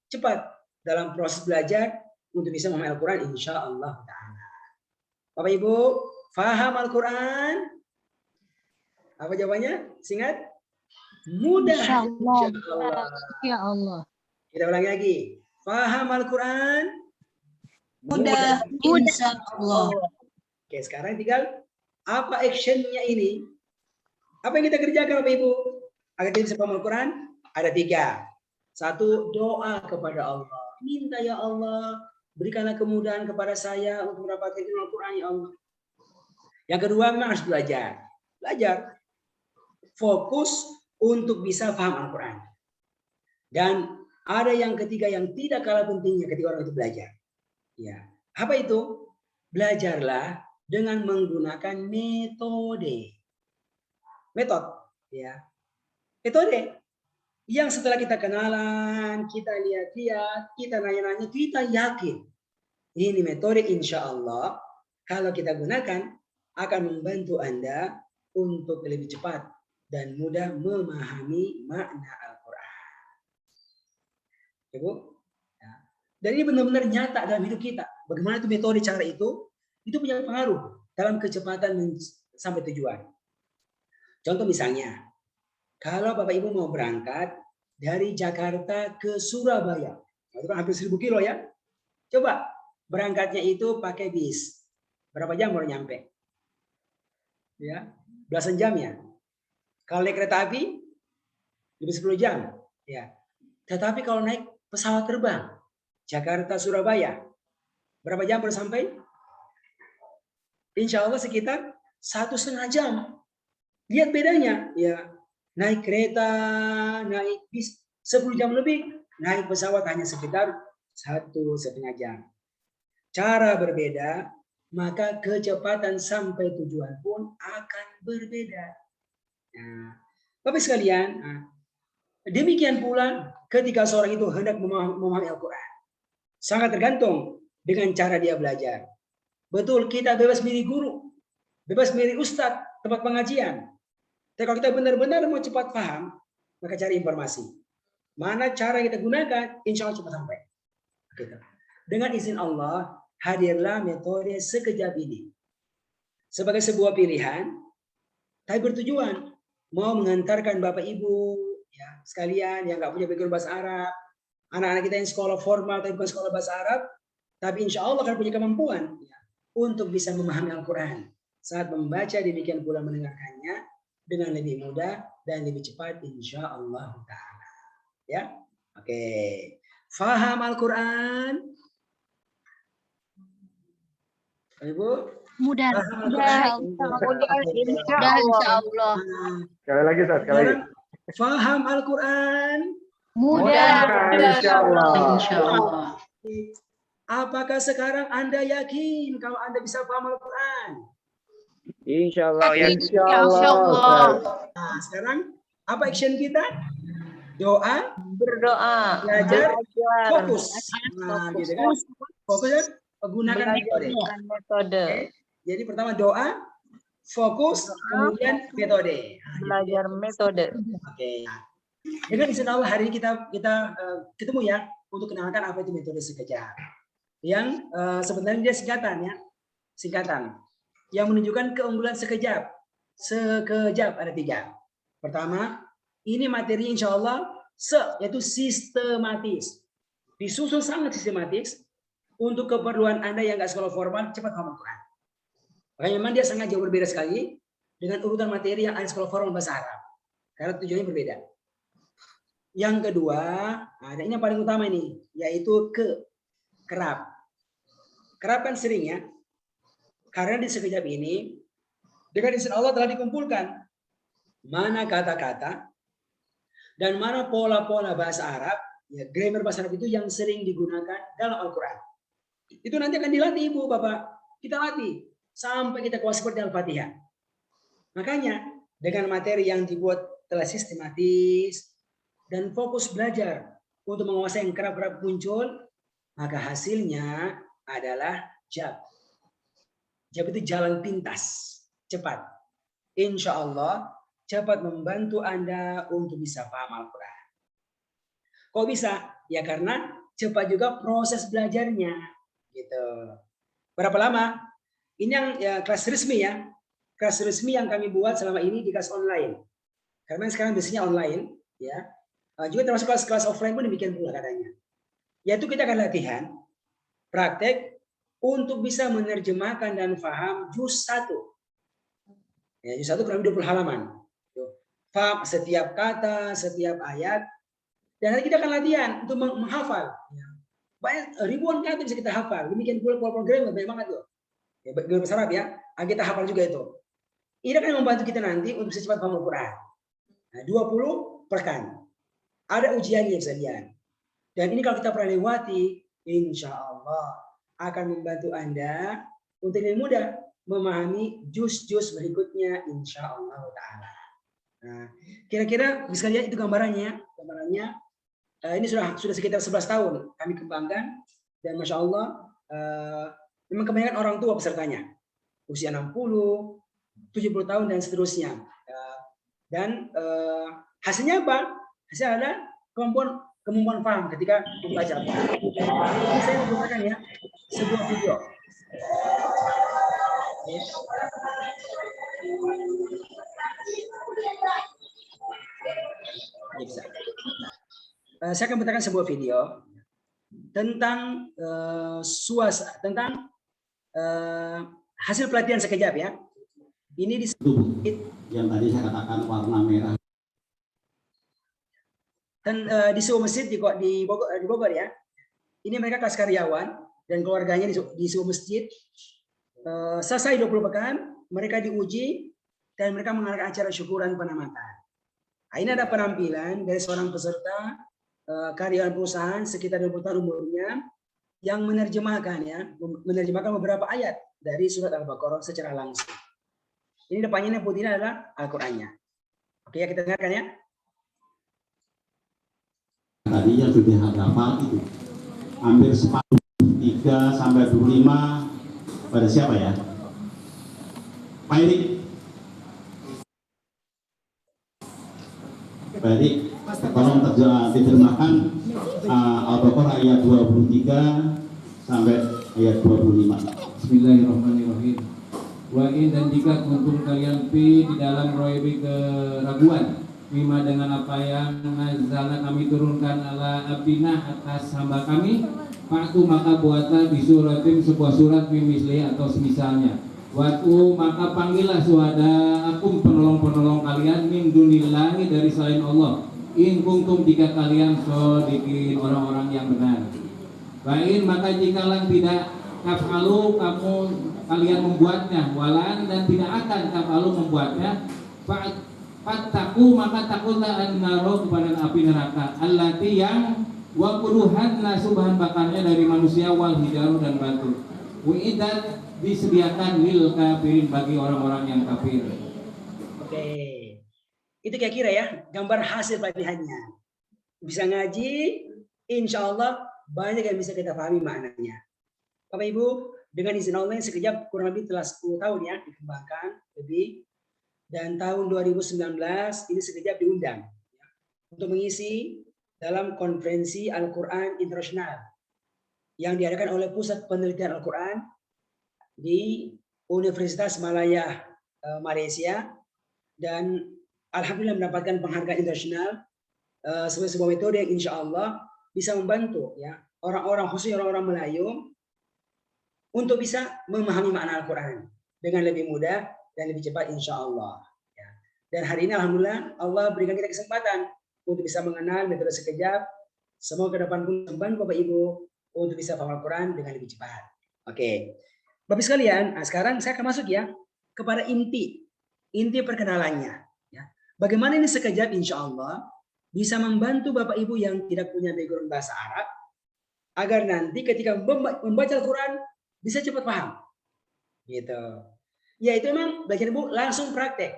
cepat dalam proses belajar untuk bisa memahami Al-Quran insya Allah ta'ala. Bapak Ibu, faham Al-Quran? Apa jawabannya? Singkat? Mudah.
Insya Allah.
Insya Allah.
Ya Allah.
Kita ulangi lagi. Faham Al-Quran?
Mudah. Insya Allah.
Oke, sekarang tinggal apa actionnya ini? Apa yang kita kerjakan Bapak Ibu? Agar kita bisa paham Al-Quran? Ada 3. 1, doa kepada Allah. Minta ya Allah, berikanlah kemudahan kepada saya untuk mendapatkan Al-Quran ya Allah. Yang kedua, memang harus belajar. Belajar. Fokus untuk bisa paham Al-Quran. Dan ada yang ketiga yang tidak kalah pentingnya ketika orang itu belajar. Ya, apa itu? Belajarlah dengan menggunakan metode. Ya. Metode yang setelah kita kenalan, kita lihat-lihat, kita nanya-nanya, kita yakin ini metode insya Allah kalau kita gunakan akan membantu Anda untuk lebih cepat dan mudah memahami makna Al-Quran. Ibu, ya. Dan ini benar-benar nyata dalam hidup kita. Bagaimana itu metode cara itu punya pengaruh dalam kecepatan sampai tujuan. Contoh misalnya, kalau Bapak Ibu mau berangkat dari Jakarta ke Surabaya, itu kan hampir 1000 kilo ya. Coba berangkatnya itu pakai bis. Berapa jam baru nyampe? Ya, belasan jam ya. Kalau naik kereta api, lebih 10 jam. Ya. Tetapi kalau naik pesawat terbang, Jakarta Surabaya, berapa jam baru sampai? Insya Allah sekitar 1,5 jam. Lihat bedanya, ya. Naik kereta, naik bis 10 jam lebih, naik pesawat hanya sekitar 1,5 jam. Cara berbeda, maka kecepatan sampai tujuan pun akan berbeda. Nah, Bapak sekalian, demikian pula ketika seorang itu hendak memahami Al-Quran. Sangat tergantung dengan cara dia belajar. Betul, kita bebas milih guru, bebas milih ustadz, tempat pengajian. Tapi kalau kita benar-benar mau cepat paham, maka cari informasi. Mana cara yang kita gunakan, insya Allah cepat sampai. Dengan izin Allah, hadirlah metode sekejap ini. Sebagai sebuah pilihan, tapi bertujuan mau mengantarkan Bapak Ibu ya sekalian yang nggak punya background bahasa Arab, anak-anak kita yang sekolah formal tapi bukan sekolah bahasa Arab, tapi insya Allah akan punya kemampuan ya, untuk bisa memahami Al-Quran. Saat membaca demikian pula mendengarkannya dengan lebih mudah dan lebih cepat insya Allah Ta'ala. Ya, oke. Faham Al-Quran? Ibu?
Mudah.
Mudah.
Insya Allah.
Sekali lagi, Ustaz, sekali lagi.
Faham Al-Quran?
Mudah.
Insya Allah.
Insya Allah.
Apakah sekarang Anda yakin kalau Anda bisa paham Al-Quran?
Insya Allah ya.
Insya Allah.
Nah, sekarang apa action kita? Doa,
Berdoa,
belajar, fokus. Nah, gitu kan? Fokus ya? Gunakan metode.
metode.
Oke. Jadi pertama doa, fokus, kemudian metode.
Belajar metode.
Oke. Dengan izin Allah hari ini kita ketemu ya untuk kenalkan apa itu metode sekejap. Yang sebenarnya dia singkatan yang menunjukkan keunggulan sekejap. Sekejap ada 3. Pertama, ini materi insya Allah yaitu sistematis. Disusun sangat sistematis untuk keperluan Anda yang nggak sekolah formal cepat paham Al-Quran. Makanya memang dia sangat jauh berbeda sekali dengan urutan materi yang ada sekolah formal bahasa Arab. Karena tujuannya berbeda. Yang kedua, ada ini yang paling utama ini, yaitu kerap. Kerap kan sering ya. Karena di sekejap ini, dengan izin Allah telah dikumpulkan mana kata-kata dan mana pola-pola bahasa Arab, ya grammar bahasa Arab itu yang sering digunakan dalam Al-Quran. Itu nanti akan dilatih Ibu, Bapak. Kita latih sampai kita kuasai seperti Al-Fatihah. Makanya dengan materi yang dibuat telah sistematis dan fokus belajar untuk menguasai yang kerap-kerap muncul, maka hasilnya adalah jab. Jab itu jalan pintas, cepat. Insya Allah cepat membantu Anda untuk bisa paham Al-Quran. Kok bisa? Ya karena cepat juga proses belajarnya. Gitu. Berapa lama? Ini yang ya, kelas resmi ya. Kelas resmi yang kami buat selama ini di kelas online. Karena sekarang biasanya online, ya. Juga termasuk kelas offline pun demikian pula katanya. Yaitu kita akan latihan, praktek untuk bisa menerjemahkan dan paham juz 1. Ya, juz 1 kurang lebih 20 halaman. Paham setiap kata, setiap ayat. Dan nanti kita akan latihan untuk menghafal. Banyak ribuan kata bisa kita hafal. Demikian pula program banyak banget tuh. Ya, bahasa Arab ya. Kita hafal juga itu. Ini akan membantu kita nanti untuk bisa cepat paham Al-Quran. Nah, 20 pekan. Ada ujiannya sekalian. Dan ini kalau kita pernah lewati, insya Allah akan membantu Anda untuk lebih mudah memahami juz-juz berikutnya, insya Allah Ta'ala. Nah, kira-kira bisa lihat itu gambarannya. Ini sudah sekitar 11 tahun kami kembangkan. Dan Masya Allah, memang kebanyakan orang tua pesertanya. Usia 60, 70 tahun dan seterusnya. Dan hasilnya apa? Hasilnya ada kemampuan paham ketika membaca. Ini saya menggunakan ya sebuah video. Saya akan menceritakan sebuah video tentang tentang hasil pelatihan sekejap ya. Ini disebut
yang tadi saya katakan warna merah.
Dan di sebuah masjid di Bogor ya. Ini mereka kelas karyawan dan keluarganya di sebuah masjid. Selesai 20 pekan, mereka diuji dan mereka mengadakan acara syukuran penamatan. Nah, ini ada penampilan dari seorang peserta karyawan perusahaan sekitar 20 tahun umurnya yang menerjemahkan beberapa ayat dari surat Al-Baqarah secara langsung. Ini depannya yang putih adalah Al-Qur'annya. Oke ya, kita dengarkan ya.
Tadi yang sudah hafal itu hampir separuh 3 sampai 25 pada siapa ya? Pak Erik. Pak Erik, tolong diterjemahkan Al-Baqarah ayat 23 sampai ayat 25.
Bismillahirrahmanirrahim. Wa in, dan jika kuntum kalian di dalam roibi keraguan bima dengan apa yang nazalna kami turunkan ala abdina atas hamba kami, fa'tu maka buatlah di suratin sebuah surat mimisli atau semisalnya. Watu maka panggillah suhadaakum penolong-penolong kalian min dunillahi dari selain Allah. In kuntum jika kalian shodiqin orang-orang yang benar. Bain maka jikalau tidak taf'alu kalian membuatnya, walan dan tidak akan taf'alu membuatnya, fattaku maka takutlah an-naro kepada api neraka allati yang waquduhan bahan bakarnya dari manusia wal hijaru dan batu. Uidat disediakan lil kafirin bagi orang-orang yang kafir.
Oke. Itu kira-kira ya gambar hasil pelatihannya. Bisa ngaji, insya Allah banyak yang bisa kita pahami maknanya. Bapak Ibu, dengan izin Allah sekejap kurang lebih telah 10 tahun ya dikembangkan lebih. Dan tahun 2019 ini sekejap diundang untuk mengisi dalam konferensi Al-Quran Internasional yang diadakan oleh Pusat Penelitian Al-Quran di Universitas Malaya, Malaysia, dan alhamdulillah mendapatkan penghargaan internasional sebagai sebuah metode yang insya Allah bisa membantu ya orang-orang, khususnya orang-orang Melayu, untuk bisa memahami makna Al-Quran dengan lebih mudah dan lebih cepat insya Allah. Ya. Dan hari ini alhamdulillah Allah berikan kita kesempatan untuk bisa mengenal metode sekejap. Semoga ke depan pun membantu Bapak Ibu untuk bisa paham Al-Quran dengan lebih cepat. Oke, Bapak sekalian, nah sekarang saya akan masuk ya kepada inti perkenalannya. Ya. Bagaimana ini sekejap insya Allah bisa membantu Bapak Ibu yang tidak punya background bahasa Arab agar nanti ketika membaca Al-Quran bisa cepat paham. Gitu. Ya itu memang belajar Ibu langsung praktek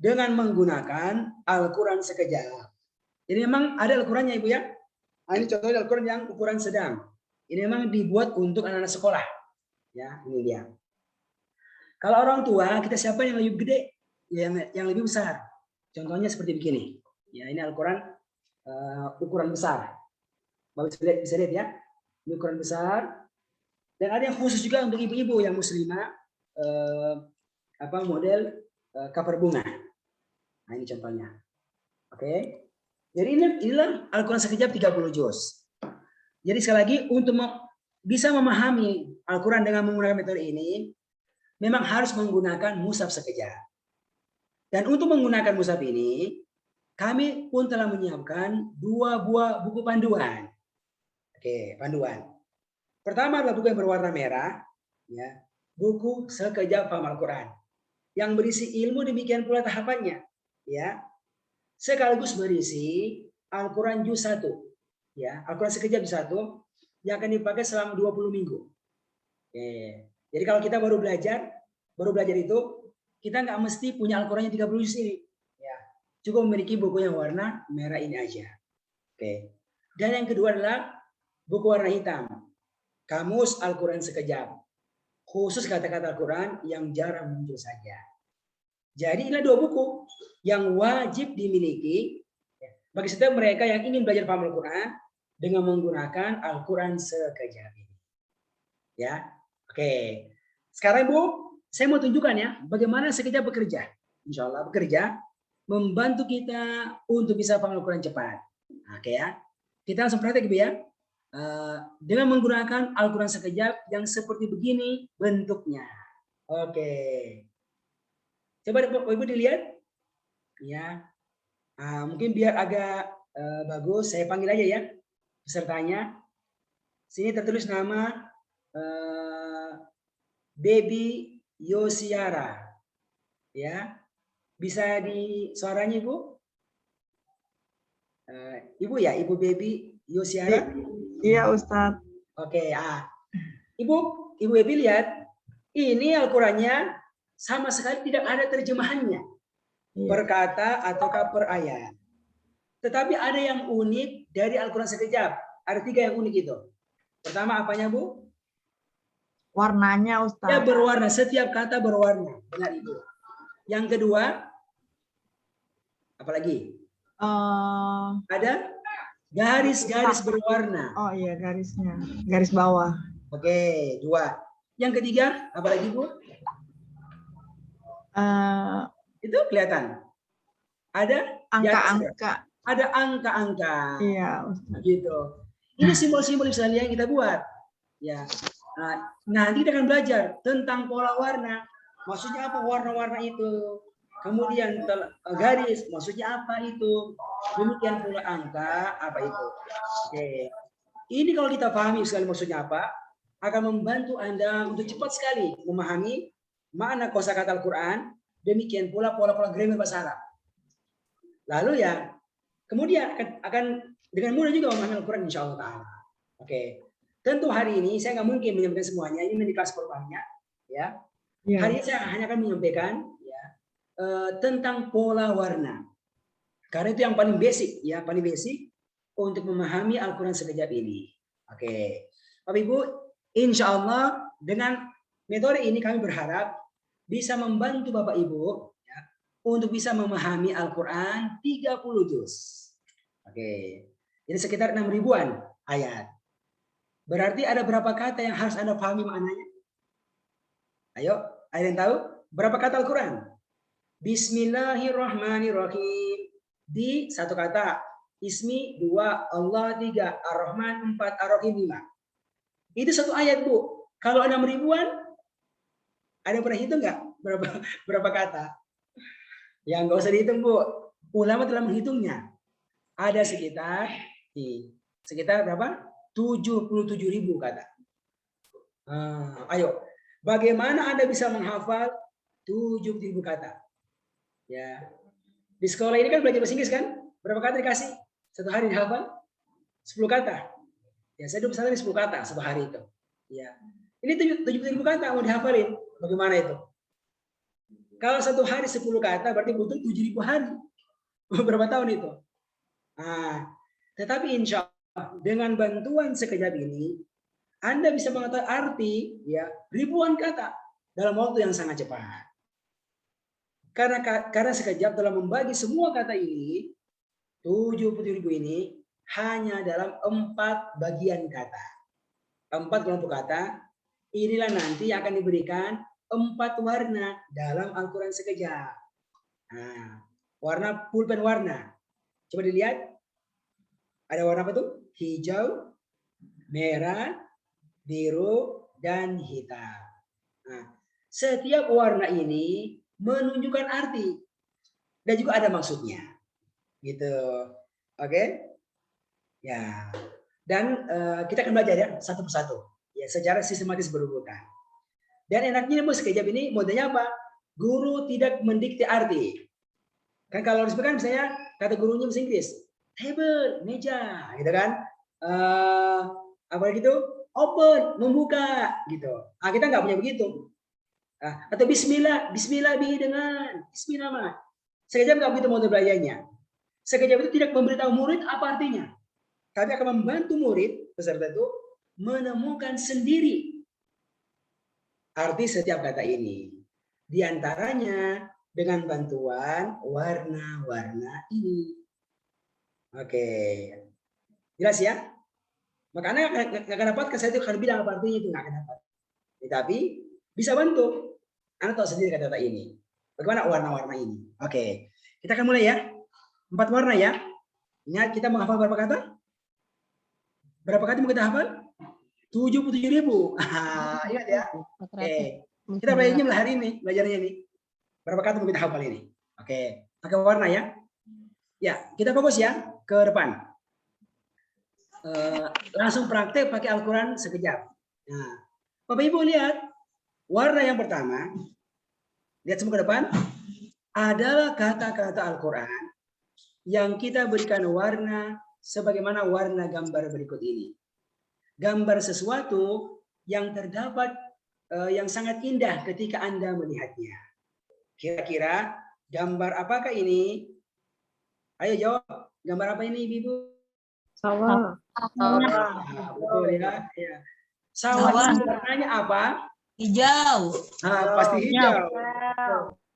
dengan menggunakan Al-Quran sekejap. Jadi memang ada Al-Qurannya Ibu ya. Nah, ini contohnya Al-Quran yang ukuran sedang. Ini memang dibuat untuk anak-anak sekolah. Ya, ini dia. Kalau orang tua, kita siapa yang lebih gede, yang lebih besar. Contohnya seperti begini. Ya, ini Al-Quran ukuran besar. Bapak bisa lihat ya. Ini ukuran besar. Dan ada yang khusus juga untuk ibu-ibu yang muslimah, model cover bunga. Nah, ini contohnya. Oke. Jadi inilah Al-Quran sekejap 30 juz. Jadi sekali lagi untuk bisa memahami Al-Quran dengan menggunakan metode ini, memang harus menggunakan mushaf sekejap. Dan untuk menggunakan mushaf ini, kami pun telah menyiapkan 2 buah buku panduan. Oke, panduan. Pertama adalah buku yang berwarna merah, ya, buku Sekejap Paham Al-Quran, yang berisi ilmu demikian pula tahapannya, ya, sekaligus berisi Al-Quran juz 1, ya, Al-Quran sekejap juz 1 yang akan dipakai selama 20 minggu. Oke. Jadi kalau kita baru belajar itu kita nggak mesti punya Al-Quran yang 30 juz ini, ya, cukup memiliki buku yang warna merah ini aja. Oke. Dan yang kedua adalah buku warna hitam. Kamus Al-Quran sekejap. Khusus kata-kata Al-Quran yang jarang muncul saja. Jadi inilah 2 buku yang wajib dimiliki bagi setiap mereka yang ingin belajar paham Al-Quran dengan menggunakan Al-Quran sekejap ini. Ya, oke. Sekarang Ibu, saya mau tunjukkan ya bagaimana sekejap bekerja. Insya Allah bekerja membantu kita untuk bisa paham Al-Quran cepat. Oke ya. Kita langsung praktek Ibu ya. Dengan menggunakan Al-Quran sekejap yang seperti begini bentuknya. Oke. Coba Ibu dilihat. Ya. Mungkin biar agak bagus, saya panggil aja ya pesertanya. Sini tertulis nama Baby Yosiara. Ya. Bisa di suaranya Ibu? Ibu ya, Ibu Baby Yosiara?
Iya Ustadz.
Oke, Ibu Baby lihat, ini Al-Qurannya sama sekali tidak ada terjemahannya.
Iya.
Per kata ataukah per ayat. Tetapi ada yang unik dari Al-Quran sekejap. Ada 3 yang unik itu. Pertama apanya Bu?
Warnanya Ustadz.
Ya berwarna, setiap kata berwarna. Benar Ibu. Yang kedua, apalagi? Ada garis-garis berwarna.
Oh iya garisnya, garis bawah.
Oke, 2. Yang ketiga, apalagi Bu? Itu kelihatan. Ada
Angka-angka.
Ada angka-angka.
Iya Ustadz.
Gitu. Ini simbol-simbol yang kita buat. Ya. Nanti kita akan belajar tentang pola warna. Maksudnya apa warna-warna itu? Kemudian garis, maksudnya apa itu? Demikian pula angka, apa itu? Oke. Ini kalau kita pahami sekali maksudnya apa, akan membantu Anda untuk cepat sekali memahami makna kosakata Al-Quran, demikian pula pola-pola grammar bahasa Arab. Lalu ya, kemudian akan dengan mudah juga memahami Al-Quran insya Allah Ta'ala. Oke. Tentu hari ini saya nggak mungkin menyampaikan semuanya, ini di kelas formalnya. Ya. Hari ini saya hanya akan menyampaikan tentang pola warna. Karena itu yang paling basic, ya paling basic untuk memahami Al-Quran sekejap ini. Oke, Bapak Ibu, insya Allah dengan metode ini kami berharap bisa membantu Bapak Ibu ya, untuk bisa memahami Al-Quran 30 juz. Oke. Jadi sekitar 6 ribuan ayat. Berarti ada berapa kata yang harus Anda pahami maknanya? Ayo, ada yang tahu? Berapa kata Al-Quran? Bismillahirrahmanirrahim. Di 1 kata. Ismi 2, Allah 3, Ar-Rahman 4, Ar-Rahim 5. Itu 1 ayat, Bu. Kalau 6 ribuan, ada yang pernah hitung nggak? Berapa kata? Ya nggak usah dihitung, Bu. Ulama telah menghitungnya. Ada sekitar berapa? 77.000 kata. Ayo, bagaimana Anda bisa menghafal 77.000 kata? Ya, di sekolah ini kan belajar bahasa Inggris kan? Berapa kata dikasih? 1 hari dihafal? 10 kata. Ya, saya 21 hari 10 kata 1 hari itu. Ya, ini 77.000 kata mau dihafalin. Bagaimana itu? Kalau 1 hari 10 kata berarti butuh 7.000 hari. Berapa tahun itu? Tetapi insya Allah dengan bantuan sekejap ini, Anda bisa mengetahui arti ya ribuan kata dalam waktu yang sangat cepat. Karena sekejap dalam membagi semua kata ini, 77.000 ini hanya dalam 4 bagian kata. 4 kelompok kata, inilah nanti akan diberikan 4 warna dalam Al-Quran sekejap. Warna pulpen warna. Coba dilihat. Ada warna apa tuh? Hijau, merah, biru, dan hitam. Setiap warna ini menunjukkan arti. Dan juga ada maksudnya. Gitu. Oke? Ya. Dan kita akan belajar ya satu persatu. Ya, secara sistematis berurutan. Dan enaknya Bu sekejap ini modelnya apa? Guru tidak mendikte arti. Kan kalau harus kan misalnya kata gurunya bahasa Inggris, table, meja, gitu kan? Apa gitu? Open, membuka, gitu. Kita nggak punya begitu. Atau Bismillah, Bismillah dengan Bismillah mah. Sekejap nggak begitu model belajarnya. Sekejap itu tidak memberitahu murid apa artinya, tapi akan membantu murid peserta itu menemukan sendiri arti setiap kata ini. Di antaranya dengan bantuan warna-warna ini. Oke. Jelas ya? Makanya nggak akan dapat saya itu akan bilang apa artinya itu nggak akan dapat. Tetapi bisa bantu. Anda tahu sendiri kata-kata ini. Bagaimana warna-warna ini? Oke. Kita akan mulai ya. 4 warna ya. Ingat kita menghafal berapa kata? Berapa kata mau kita hafal? 77.000. Ingat ya. Oke. Kita belajarnya hari ini, belajarnya ini. Berapa kata mau kita hafal ini? Oke. Pakai warna ya. Ya, kita fokus ya ke depan. Langsung praktek pakai Al-Quran sekejap. Nah, Bapak Ibu lihat warna yang pertama. Lihat semua ke depan. Adalah kata-kata Al-Quran yang kita berikan warna sebagaimana warna gambar berikut ini. Gambar sesuatu yang terdapat yang sangat indah ketika Anda melihatnya. Kira-kira gambar apakah ini? Ayo jawab. Gambar apa ini, Ibu?
Sawah.
Betul ya. Sawah warnanya apa?
Hijau.
Pasti hijau.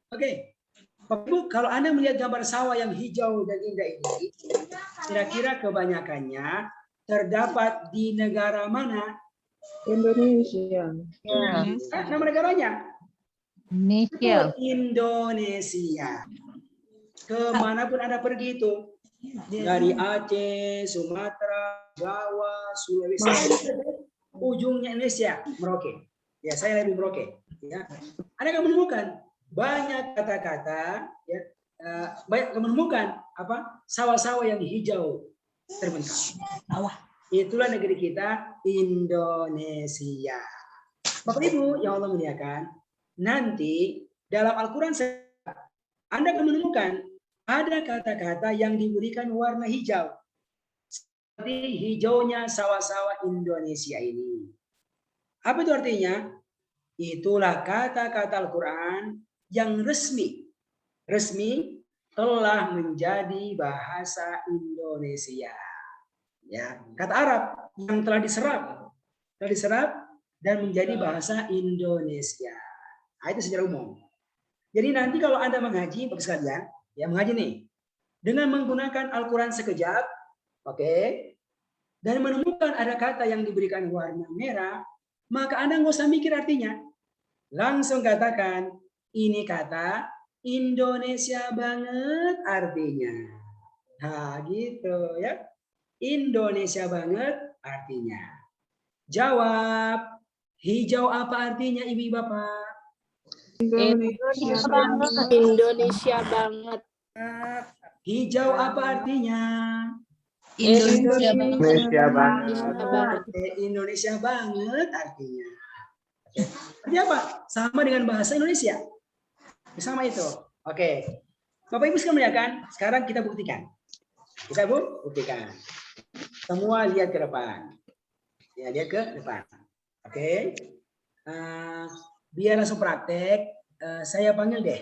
Oke. Bapak Ibu, kalau Anda melihat gambar sawah yang hijau dan indah ini, kira-kira kebanyakannya terdapat di negara mana?
Indonesia.
Nama negaranya?
Indonesia.
Indonesia. Kemanapun Anda pergi itu, dari Aceh, Sumatera, Jawa, Sulawesi, ujungnya Indonesia, Merauke. Ya, saya lebih Merauke. Ya, Anda akan menemukan banyak kata-kata, ya, banyak menemukan apa sawah-sawah yang hijau terbentang. Itulah negeri kita, Indonesia. Bapak Ibu yang Allah muliakan, nanti dalam Al-Quran Anda akan menemukan ada kata-kata yang diberikan warna hijau. Seperti hijaunya sawah-sawah Indonesia ini. Apa itu artinya? Itulah kata-kata Al-Quran yang resmi telah menjadi bahasa Indonesia. Ya, kata Arab yang telah diserap dan menjadi bahasa Indonesia. Itu secara umum. Jadi nanti kalau Anda mengaji, Bapak sekalian, ya mengaji nih dengan menggunakan Al-Quran sekejap, oke, dan menemukan ada kata yang diberikan warna merah, maka Anda nggak usah mikir artinya. Langsung katakan, ini kata Indonesia banget artinya. Nah, gitu ya. Indonesia banget artinya. Jawab, hijau apa artinya Ibu Bapak?
Indonesia banget.
Indonesia banget.
Hijau apa artinya?
Indonesia
Indonesia
banget.
Indonesia banget artinya. Artinya apa? Sama dengan bahasa Indonesia. Sama itu. Oke. Bapak Ibu sekalian melihat kan? Sekarang kita buktikan. Kita buktikan. Semua lihat ke depan. Ya, lihat ke depan. Oke. Biar langsung praktek, saya panggil deh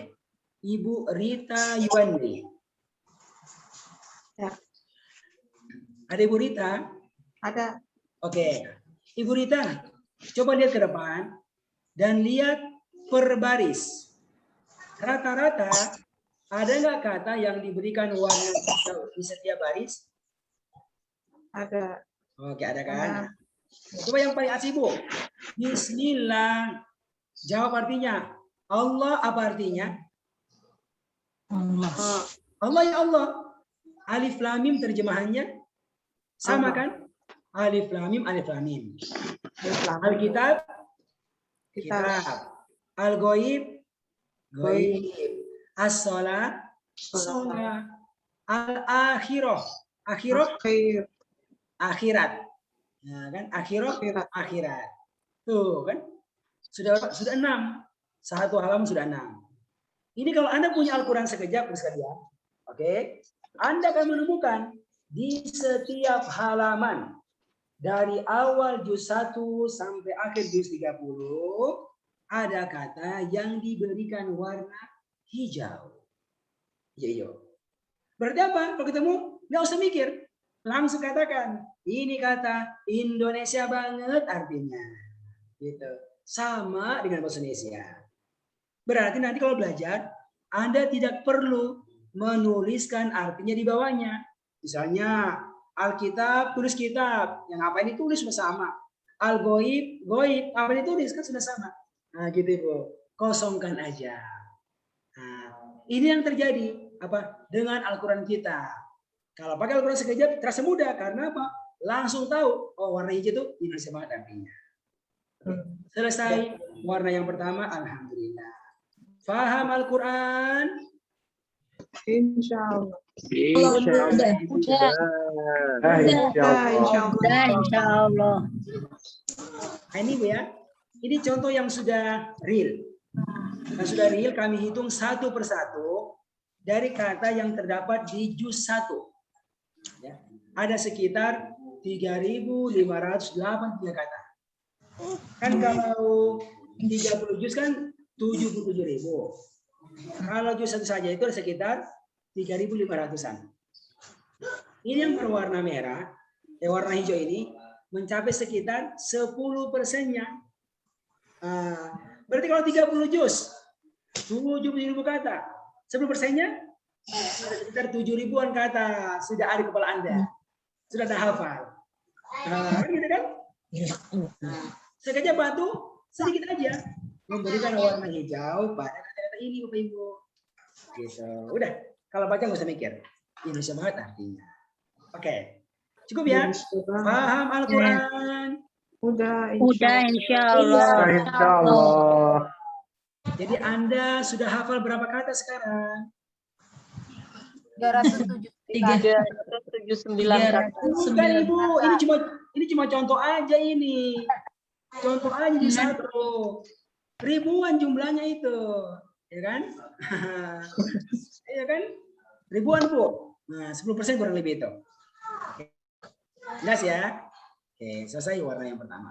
Ibu Rita Yuwandi.
Ya.
Ada Ibu Rita?
Ada.
Oke. Ibu Rita, coba lihat ke depan dan lihat per baris. Rata-rata ada nggak kata yang diberikan warna hijau di setiap baris?
Ada.
Oke, ada kan? Coba yang paling asli, Bu. Bismillah. Jawab artinya. Allah apa artinya?
Allah.
Allah ya Allah. Alif lam mim terjemahannya sama kan? Alif lam mim, alif lam mim. Alkitab, kitab. Al-ghaib, ghaib. As-shalah, shalah. Al-akhirah, akhirah, akhirat. Nah, kan? Akhirah, akhirat. Tuh kan? Sudah 6. Satu halaman sudah 6. Ini kalau Anda punya Al-Quran sekejap, sekalian, oke, Anda akan menemukan di setiap halaman dari awal juz 1 sampai akhir juz 30 ada kata yang diberikan warna hijau. Hijau. Berarti apa? Kalau ketemu, nggak usah mikir, langsung katakan ini kata Indonesia banget artinya. Gitu. Sama dengan bahasa Indonesia. Berarti nanti kalau belajar, Anda tidak perlu menuliskan artinya di bawahnya. Misalnya, Alkitab, tulis kitab. Yang apa ini tulis bersama. Al-ghaib, ghaib. Apa ini tulis? Kan sudah sama. Nah, gitu Ibu. Kosongkan aja. Nah, ini yang terjadi apa dengan Al-Quran kita. Kalau pakai Al-Quran sekejap, terasa mudah. Karena apa? Langsung tahu, oh warna hijau itu Indonesia banget artinya. Selesai warna yang pertama, alhamdulillah. Faham Al-Quran?
Insya Allah.
Insya Allah.
Nah, ini Bu ya. Ini contoh yang sudah real. Yang sudah real kami hitung satu persatu dari kata yang terdapat di juz 1. Ya. Ada sekitar 3.583 kata. Kan kalau 30 juz kan 77.000. Kalau juz 1 saja itu ada sekitar 3.500-an. Ini yang berwarna merah, warna hijau ini mencapai sekitar 10%-nya. Berarti kalau 30 juz, 70.000 kata, 10%-nya sekitar 7.000-an kata sudah ada di kepala Anda, sudah ada hafal. Gitu kan? Sengaja batu sedikit aja memberikan warna hijau pada kata-kata ini Bapak Ibu. Gitu. Udah, kalau baca nggak usah mikir. Indonesia banget artinya. Oke. Cukup ya? Paham Al-Quran?
Udah,
Insya Allah.
Insya Allah.
Jadi Anda sudah hafal berapa kata sekarang?
379 kata.
Bukan Ibu, ini cuma contoh aja ini. Contoh aja di satu. Ribuan jumlahnya itu. Ya kan? Ya kan? Ribuan Bu. Nah, 10% kurang lebih itu. Jelas ya? Oke, selesai warna yang pertama.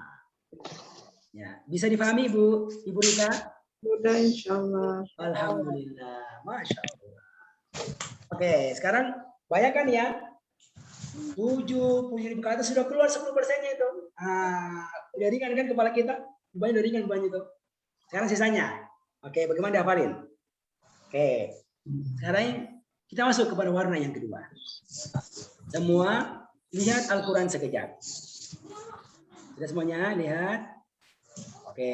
Ya, bisa dipahami Ibu Rita?
Udah, insya Allah.
Alhamdulillah, masya Allah. Oke, sekarang bayangkan ya, 70.000 ke atas sudah keluar 10%-nya itu. Udah ringan kan kepala kita? Banyak udah ringan banyak itu. Sekarang sisanya. Oke, bagaimana dihafalin? Oke, sekarang Kita masuk kepada warna yang kedua. Semua lihat Al-Quran sekejap. Sudah semuanya lihat? Oke.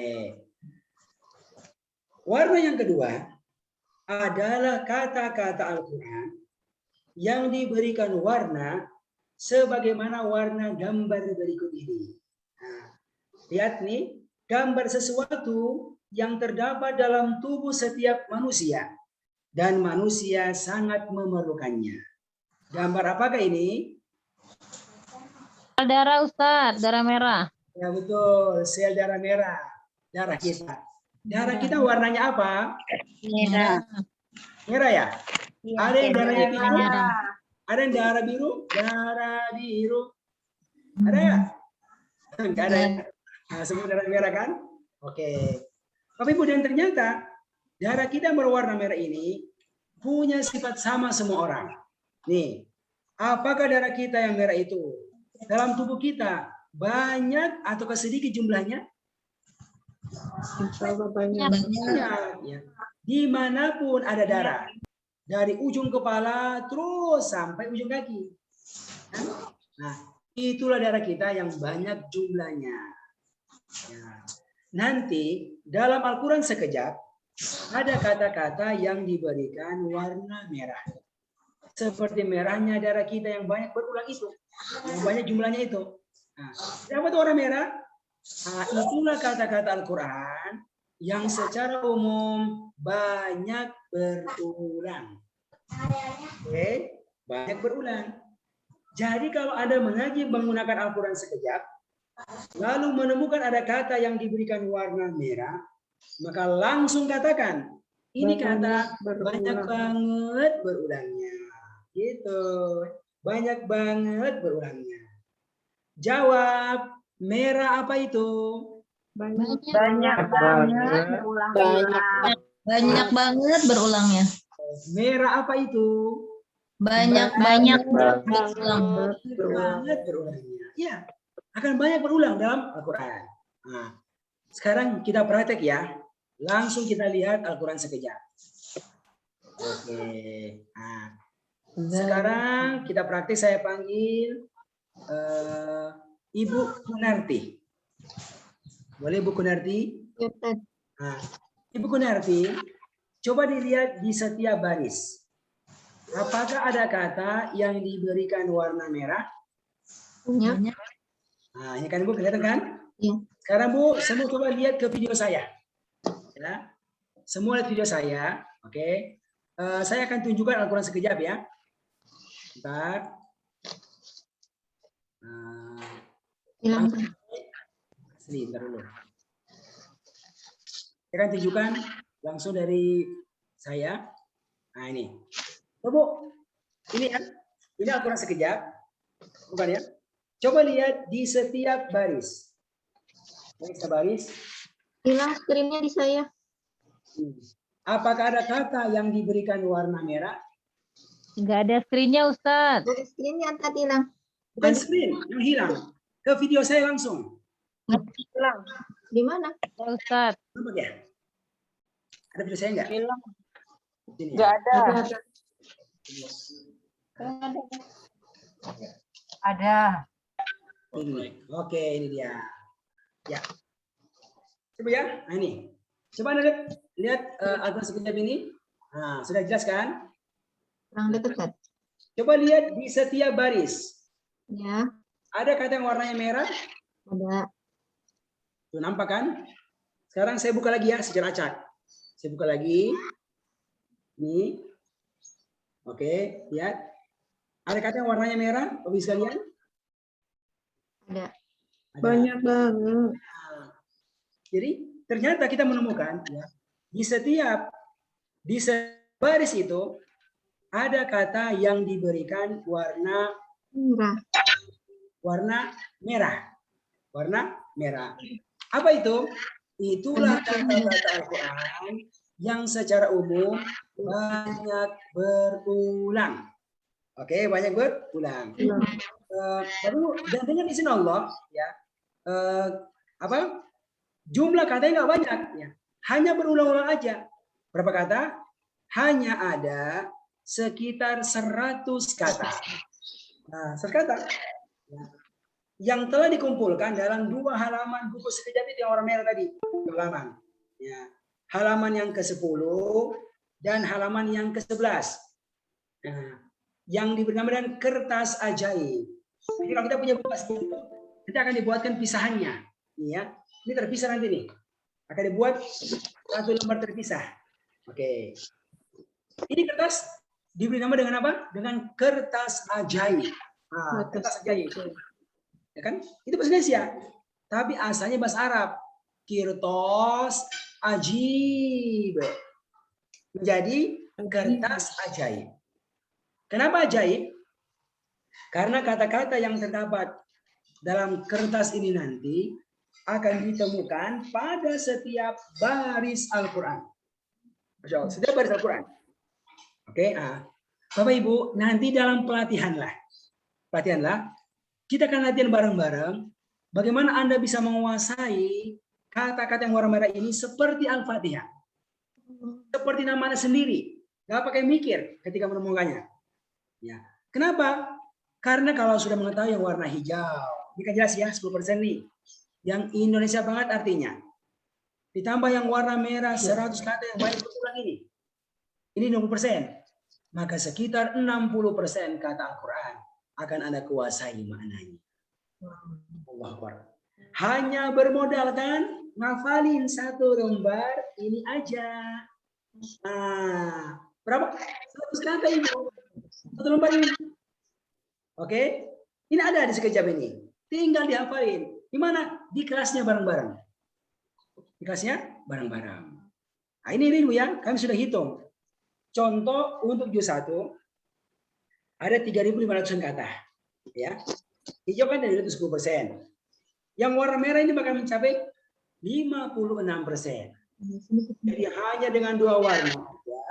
Warna yang kedua adalah kata-kata Al-Quran yang diberikan warna sebagaimana warna gambar berikut ini. Nah, lihat nih, gambar sesuatu yang terdapat dalam tubuh setiap manusia dan manusia sangat memerlukannya. Gambar apakah ini?
Darah Ustaz, darah merah.
Ya betul, sel darah merah, darah kita. Darah kita warnanya apa?
Merah.
Merah ya? Ada yang darahnya biru?
Merah.
Ada yang darah biru? Darah biru. Ada ya? Enggak ada. Nah, semua darah merah kan? Oke. Tapi kemudian ternyata darah kita berwarna merah ini punya sifat sama semua orang. Nih, apakah darah kita yang merah itu dalam tubuh kita banyak atau sedikit jumlahnya?
Insya Allah banyak.
Banyak. Ya. Dimanapun ada darah, dari ujung kepala terus sampai ujung kaki. Nah, itulah darah kita yang banyak jumlahnya. Ya. Nanti dalam Al-Quran sekejap ada kata-kata yang diberikan warna merah. Seperti merahnya darah kita yang banyak berulang itu. Yang banyak jumlahnya itu. Nah, apa itu warna merah? Nah, itulah kata-kata Al-Quran yang secara umum banyak berulang. Oke, banyak berulang. Jadi kalau Anda mengaji menggunakan Al-Quran sekejap, lalu menemukan ada kata yang diberikan warna merah, maka langsung katakan, ini kata banyak banget berulangnya. Gitu. Banyak banget berulangnya. Jawab, merah apa itu?
Banyak
banget.
Banyak banget berulangnya.
Merah apa itu?
Banyak berulang.
Banget berulangnya. Ya, akan banyak berulang dalam Al-Quran. Nah, sekarang kita praktek ya. Langsung kita lihat Al-Quran sekejap. Oke. Nah, sekarang kita praktek, saya panggil Ibu Kunarti. Boleh Ibu Kunarti? Nah, Ibu Kunarti, coba dilihat di setiap baris. Apakah ada kata yang diberikan warna merah?
Punya.
Nah, ini kan Bu, kelihatan kan?
Iya.
Sekarang Bu, semua coba lihat ke video saya. Ya. Semua lihat video saya. Oke. Saya akan tunjukkan Al-Quran sekejap ya. Bentar.
Hilang.
Sebentar dulu. Saya akan tunjukkan langsung dari saya. Nah ini. Coba, ini ya. Ini Al-Quran sekejap. Bukan ya? Coba lihat di setiap baris. Baris.
Hilang screen-nya di saya.
Apakah ada kata yang diberikan warna merah?
Enggak ada screen-nya Ustaz.
Ada screen-nya tadi hilang.
Bukan screen yang hilang. Ke video saya langsung.
Hilang. Di mana?
Ya Ustaz.
Nampak ya? Ada video saya enggak?
Hilang.
Ini ya?
Enggak ada. Ada.
Ini. Oke, ini dia. Ya. Coba ya. Nah ini. Coba Anda lihat Al-Quran sekejap ini. Nah, sudah jelas kan?
Kurang dekat.
Coba lihat di setiap baris.
Ya,
Ada kata yang warnanya merah?
ada.
Tuh, nampak kan? Sekarang saya buka lagi ya secara acak. Saya buka lagi. Ini. Oke, lihat. Ada kata yang warnanya merah, Bapak Ibu sekalian?
Ada.
Ada.
Banyak banget.
Jadi ternyata kita menemukan ya, di setiap baris itu ada kata yang diberikan warna
Merah.
warna merah. Apa itu? Itulah kata-kata Al-Quran yang secara umum banyak berulang. Oke, banyak berulang. Lalu dan dengan izin Allah ya, jumlah katanya nggak banyak ya, hanya berulang-ulang aja. Berapa kata? Hanya ada sekitar 100 kata. Nah, 100 kata. Ya. Yang telah dikumpulkan dalam 2 halaman buku sekejap itu yang warna merah tadi. Halaman. Ya. Halaman yang ke-10 dan halaman yang ke-11. Nah, yang diberi nama dengan kertas ajaib. Jadi kalau kita punya buku itu, nanti akan dibuatkan pisahannya. Ya. Ini terpisah nanti nih. Akan dibuat 1 lembar terpisah. Oke. Ini kertas diberi nama dengan apa? Dengan kertas ajaib. Nah, kertas ajaib. Ya kan? Itu bahasa Indonesia. Tapi asalnya bahasa Arab. Kirtos ajib. Menjadi kertas ajaib. Kenapa ajaib? Karena kata-kata yang terdapat dalam kertas ini nanti akan ditemukan pada setiap baris Al-Quran. Setiap baris Al-Quran. Oke, Bapak Ibu, nanti dalam pelatihanlah, kita akan latihan bareng-bareng bagaimana Anda bisa menguasai kata-kata yang warna merah ini seperti Al-Fatihah. Seperti namanya sendiri. Nggak pakai mikir ketika menemukannya. Ya. Kenapa? Karena kalau sudah mengetahui yang warna hijau, ini kan jelas ya, 10% nih. Yang Indonesia banget artinya. Ditambah yang warna merah, 100 kata yang banyak berulang ini. Ini 20%. Maka sekitar 60% kata Al-Quran akan Anda kuasai maknanya. Allah Akbar. Hanya bermodalkan ngafalin 1 lembar ini aja. Nah, berapa? 100 kata Ibu. 1 lembar ini. Oke? Ini ada di sekejap ini. Tinggal dihafalin. Di mana? Di kelasnya bareng-bareng. Di kelasnya bareng-bareng. Nah, ini Ibu ya, kami sudah hitung. Contoh untuk juz 1 ada 3.500 kata. Ya. Hijau kan dari itu 10%. Yang warna merah ini bakal mencapai 56%. Jadi hanya dengan 2 warna ya,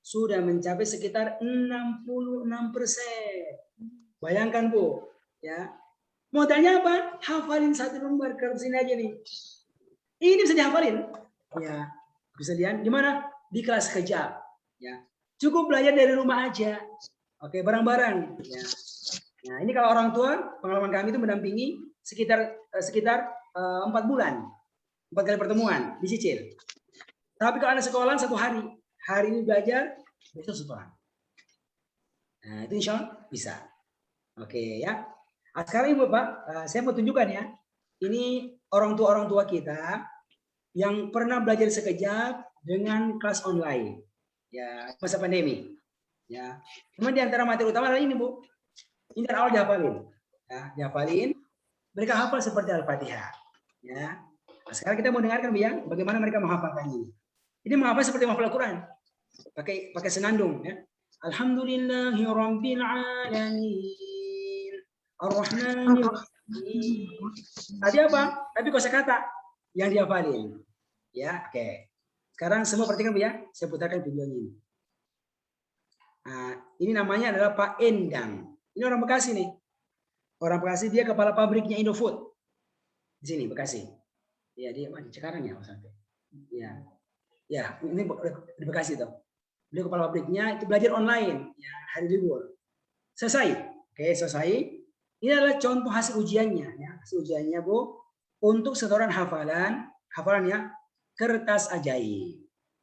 sudah mencapai sekitar 66%. Bayangkan Bu, ya. Modalnya apa? Hafalin 1 lembar kertas ini aja nih. Ini bisa dihafalin. Ya, bisa lihat di mana? Di kelas kejap. Ya, cukup belajar dari rumah aja. Oke, bareng-bareng. Ya. Nah, ini kalau orang tua, pengalaman kami itu mendampingi sekitar 4 bulan, 4 kali pertemuan, dicicil. Tapi kalau anak sekolah 1 hari, hari ini belajar, besok sekolah. Nah, itu insya Allah bisa. Oke ya. Nah, sekarang Ibu Bapak, saya mau tunjukkan ya. Ini orang tua kita yang pernah belajar sekejap dengan kelas online. Ya, masa pandemi. Ya. Cuma di antara materi utama adalah ini, Bu. Ini dari awal dihafalin. Ya, dihafalin. Mereka hafal seperti Al-Fatihah. Ya. Nah, sekarang kita mau dengarkan Bu ya, bagaimana mereka menghafalkan ini. Ini menghafal seperti menghafal Al-Quran. Pakai senandung ya. Alhamdulillahirabbil alamin. Ar-Rahmanir-Rahim. Tadi apa? Tapi kosakata yang dihafalin. Ya, oke. Sekarang semua perhatikan Bu ya. Saya putarkan videonya ini. Nah, ini namanya adalah Pak Endang. Ini orang Bekasi nih. Orang Bekasi, dia kepala pabriknya Indofood. Di sini Bekasi. Ya, dia di Cikarang ya maksudnya. Ya. Ya, ini di Bekasi tuh. Beliau kepala pabriknya itu belajar online, ya, hari libur. Selesai. Oke, selesai. Ini adalah contoh hasil ujiannya, ya. Hasil ujiannya, Bu, untuk setoran hafalannya kertas ajaib.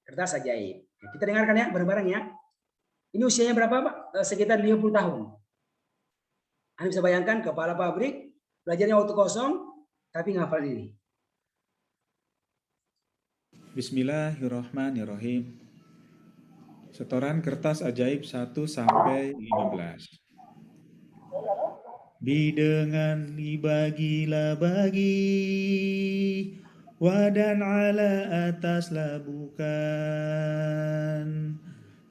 Kertas ajaib. Ya, kita dengarkan ya bareng-bareng ya. Ini usianya berapa, Pak? Sekitar 50 tahun. Anda bisa bayangkan kepala pabrik, belajarnya waktu kosong, tapi ngafal ini.
Bismillahirrahmanirrahim. Setoran kertas ajaib 1 sampai 15. Bidengan dibagilah bagi, wadan ala ataslah bukan.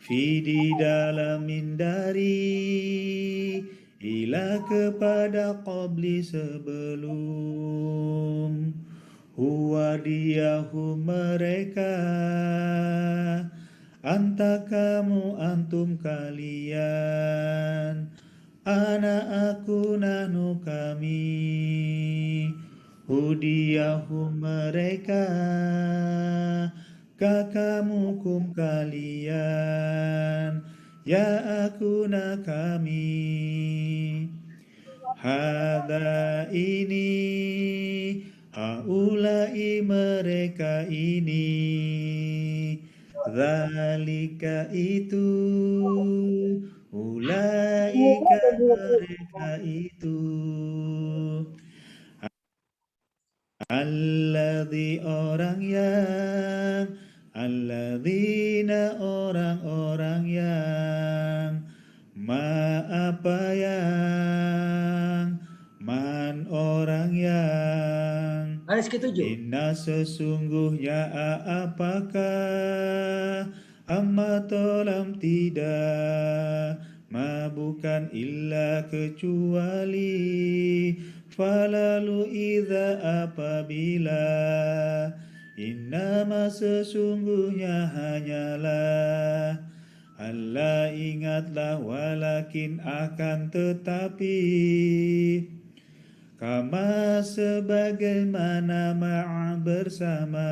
Fi di dalamin dari, ila kepada qabli sebelum. Huwa diyahu mereka, anta kamu antum kalian, ana aku nahnu kami. Hudiyahu mereka, kakamu kum kalian, ya'akuna kami. Hada ini, haulai mereka ini, zalika itu, ulaika mereka itu. Alladzi orang yang, alladzina orang-orang yang, ma apa yang, man orang yang,
Baris ke-7.
inna sesungguhnya apakah, amma tolam tidak, ma bukan illa kecuali, falalu idza apabila, innama sesungguhnya hanyalah, Allah ingatlah walakin akan tetapi, kama sebagaimana ma'a bersama,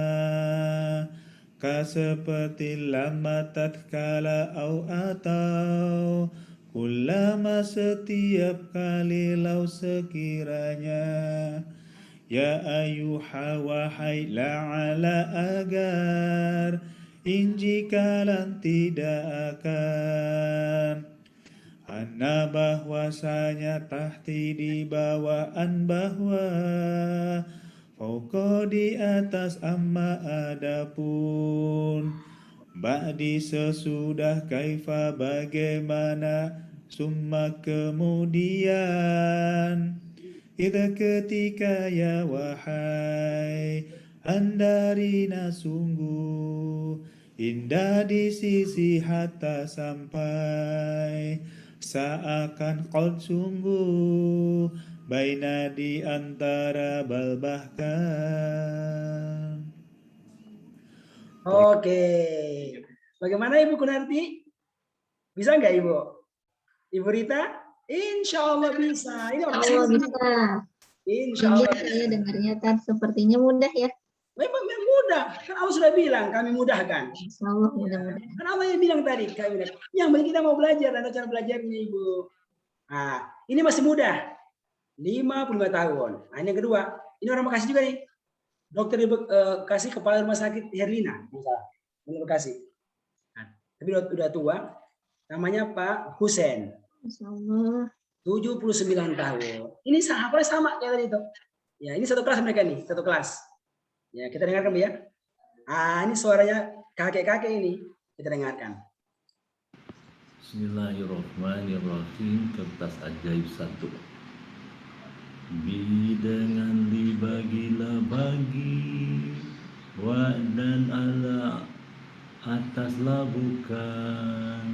ka seperti lama tatkala au atau, kullama setiap kali lau sekiranya, ya ayuha wahai la'ala agar, injikalan tidak akan, anna bahwasanya tahti di bawaan bahwa, fauqa di atas amma adapun, ba'di sesudah kaifa bagaimana, summa kemudian, idza ketika ya wahai, andarina sungguh, indah di sisi hatta sampai, seakan qad sungguh, baina di antara bal bahkan.
Oke. Bagaimana Ibu Kunarti? Bisa nggak Ibu? Ibu Rita? Insya Allah bisa. Ini orang
Allah bisa.
Insya
Iya,
Allah.
saya dengarnya kan sepertinya mudah ya.
Memang mudah. Kan Allah sudah bilang kami mudahkan.
Insya Allah mudah-mudahan.
Kan Allah yang bilang tadi kami mudah. Yang penting kita mau belajar, ada cara belajarnya Ibu. Nah, ini masih mudah. 55 tahun. Nah, ini yang kedua. Ini orang Bekasi juga nih. Dokter di Bekasi, kepala rumah sakit Herlina. Di Bekasi. Nah, tapi udah tua. Namanya Pak Husen.
Insya Allah.
79 tahun. Ini sahabatnya sama kayak tadi itu. Ya, ini satu kelas mereka nih, satu kelas. Ya, kita dengarkan ya. Ah, ini suaranya kakek-kakek ini. Kita dengarkan.
Bismillahirrahmanirrahim. Kertas ajaib 1. Dengan dibagilah bagi, wa dan ala ataslah bukan,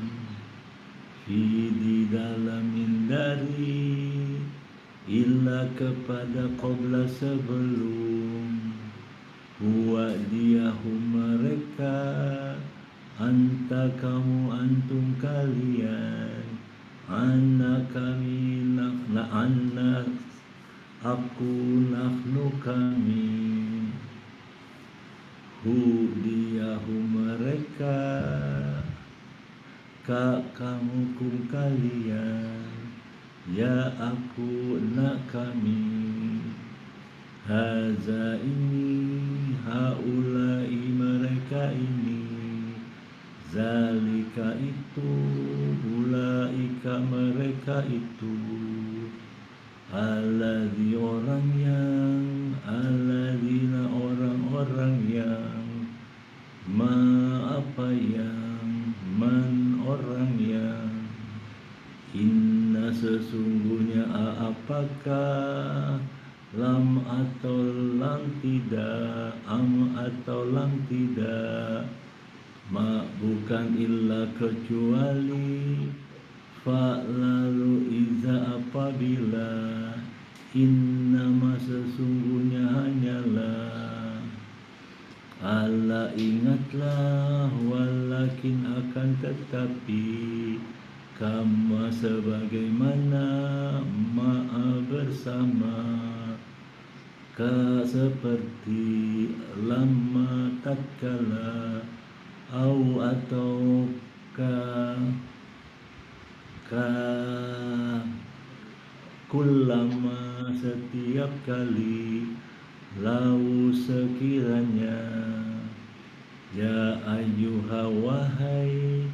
di dalamin dari, illa kepada qabla sebelum, huwa diahum mereka, anta kamu antum kalian, anna kami nakna anna aku nahnu kami, hu diahum mereka, ka kamu kum kalian, ya aku nak kami, haza ini, haulai mereka ini, zalika itu, ulaika mereka itu, alladzi orang yang, alladzina orang-orang yang, ma apa yang, man orang yang, inna sesungguhnya apakah, lam atau lam tidak, am atau lam tidak, ma bukan illa kecuali, fa lalu iza apabila, innama sesungguhnya hanyalah, Allah ingatlah walakin akan tetapi, kama sebagaimana ma'a bersama, ka seperti lama tatkala, au atau ka Kullama setiap kali lau sekiranya ya ayyuha wahai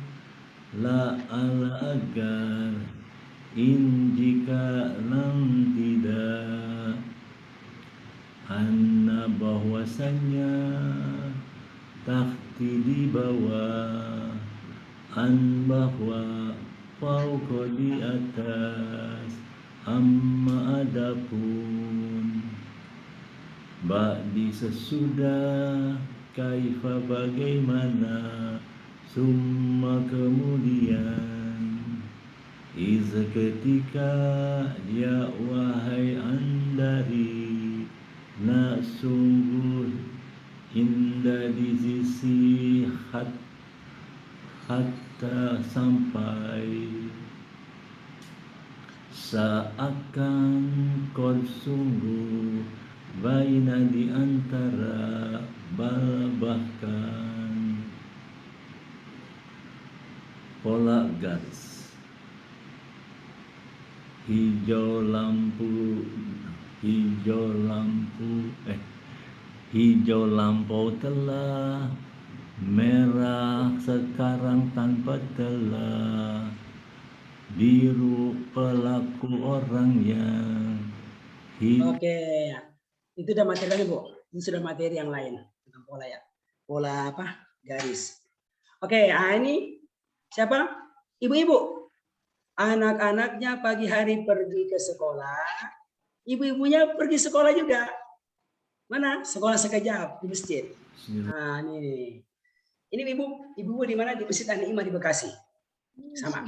la ala agar in jika nam tidak anna bahwasanya tahti di bawah an bahwa fauqa di atas amma adapun ba'di sesudah kaifa bagaimana summa kemudian iz ketika ya wahai andari na sungguh inda di sisi hatta sampai seakan kod sungguh baina di antara bahkan pola garis hijau lampau telah merah sekarang tanpa telah biru pelaku orang yang
Oke, itu udah materi lagi Bu. Ini sudah materi yang lain tentang pola ya. Pola apa? Garis. Oke, ini siapa? Ibu-ibu. Anak-anaknya pagi hari pergi ke sekolah. Ibu-ibunya pergi sekolah juga. Mana? Sekolah sekejap di masjid. Nah, ini. Ini ibu di mana? Di Masjid An-Ni'mah di Bekasi. Sama.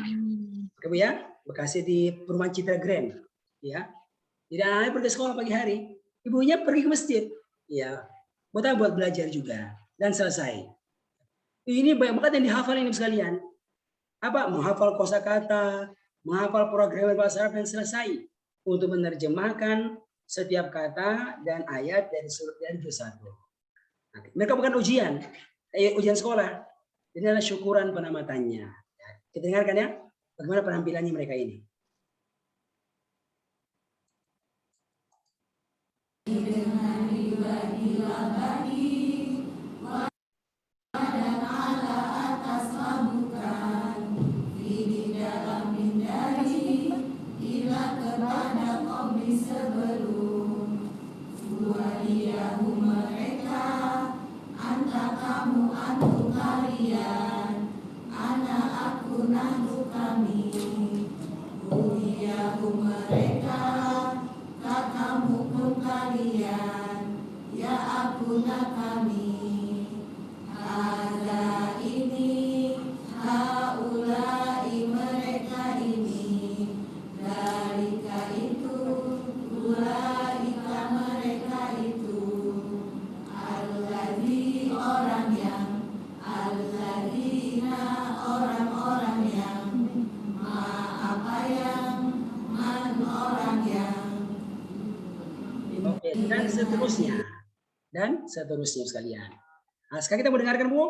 Oke Bu ya, Bekasi di Perumahan Citra Grand. Ya. Jadi anaknya pergi sekolah pagi hari, ibunya pergi ke masjid. Ya. Buat belajar juga dan selesai. Ini banyak banget yang dihafal ini sekalian. Apa? Menghafal kosakata, menghafal program bahasa Arab dan selesai untuk menerjemahkan setiap kata dan ayat dari juz 1. Mereka bukan ujian sekolah. Ini adalah syukuran penamatannya. Kita dengarkan ya, bagaimana penampilannya mereka ini. Dan seterusnya sekalian. Nah, sekarang kita mau dengarkan Bu.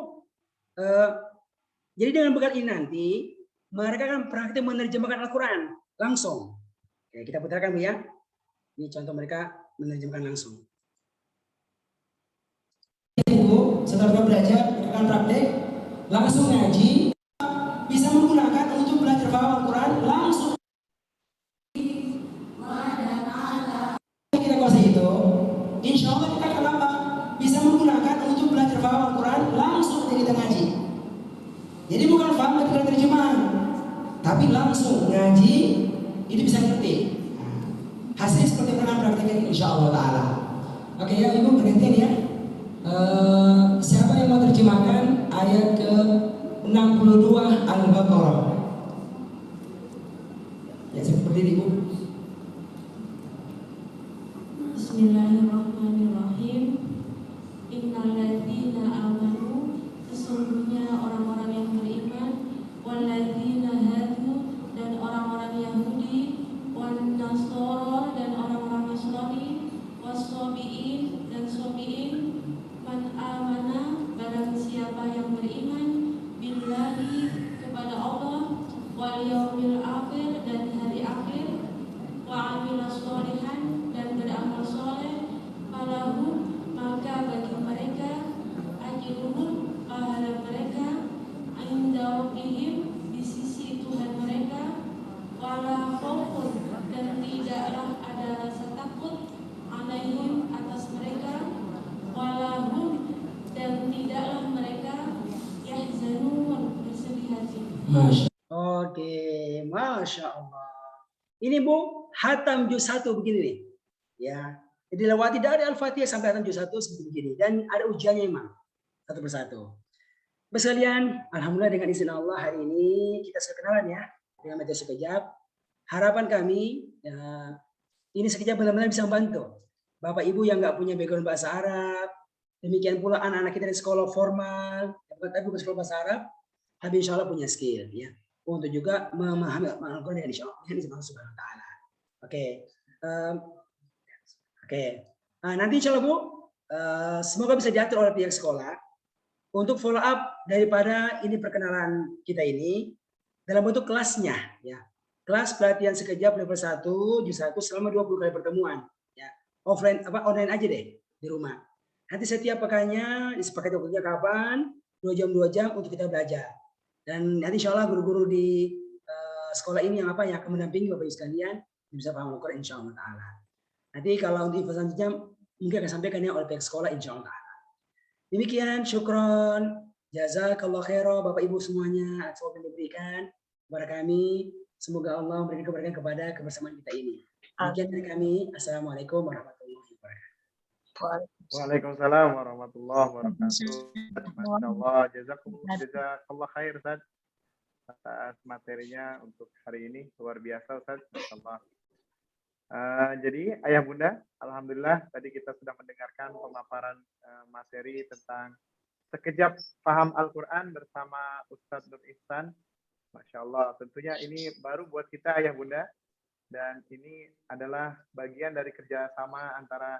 Jadi dengan bekal ini nanti mereka akan praktik menerjemahkan Al-Quran langsung. Oke, kita putarkan Bu ya. Ini contoh mereka menerjemahkan langsung. Bu, setelah belajar akan praktek langsung ngaji bisa menggunakan untuk belajar paham Al-Quran langsung. Kita kuasai itu, insya Allah kita akan bisa menggunakan untuk belajar paham Al-Quran langsung ketika kita ngaji. Jadi bukan paham ketika terjemahan, tapi langsung ngaji ini bisa ngerti. Hasil seperti pernah praktekkan insya Allah Ta'ala. Oke ya Ibu, berhenti ya. Siapa yang mau terjemahkan ayat ke 62 Al-Baqarah? Ya seperti ini Bu.
Bismillahirrahmanirrahim. Innalladzina amanu, sesungguhnya orang-orang yang beriman, walladzina hadu, dan orang-orang Yahudi, wan nasara, dan orang-orang Nasrani, wassabiin, dan sabiin, man amana, barang siapa yang beriman, billahi,
Oke, Masya Allah. Ini Bu, hatam juz 1 begini nih. Ya, jadi lewati dari Al-Fatihah sampai hatam juz 1 seperti begini. Dan ada ujiannya memang, satu persatu. Sekalian, Alhamdulillah dengan izin Allah hari ini kita sudah kenalan ya dengan materi sekejap. Harapan kami, ya, ini sekejap benar-benar bisa membantu Bapak Ibu yang nggak punya background bahasa Arab, demikian pula anak-anak kita di sekolah formal, tapi bukan sekolah bahasa Arab, tapi insya Allah punya skill ya untuk juga memahami Al-Quran dengan insya Allah Subhanahu Wa Taala. Oke. Nah, nanti insya Allah Bu, semoga bisa diatur oleh pihak sekolah untuk follow up daripada ini perkenalan kita ini dalam bentuk kelasnya ya. Kelas pelatihan sekejap level 1 juz 1 selama 20 kali pertemuan ya. Offline online aja deh di rumah. Nanti setiap pekannya disepakati waktunya kapan, 2 jam untuk kita belajar. Dan nanti insya Allah guru-guru di sekolah ini yang akan mendampingi Bapak Ibu sekalian bisa paham Al-Quran insya Allah Ta'ala. Nanti kalau untuk info selanjutnya mungkin akan sampaikan oleh pihak sekolah insya Allah Ta'ala. Demikian, syukron, jazakallah khairan Bapak Ibu semuanya atas waktu yang diberikan kepada kami. Semoga Allah memberikan keberkahan kepada kebersamaan kita ini. Demikian dari kami. Assalamualaikum warahmatullahi wabarakatuh.
Waalaikumsalam warahmatullahi wabarakatuh. Masya Allah, jazakallah khair Ustaz atas materinya untuk hari ini, luar biasa Ustaz. Masya Allah. Jadi ayah bunda, alhamdulillah tadi kita sudah mendengarkan pemaparan materi tentang sekejap paham Al-Quran bersama Ustadz Nur Ihsan. Masya Allah, tentunya ini baru buat kita ayah bunda, dan ini adalah bagian dari kerjasama antara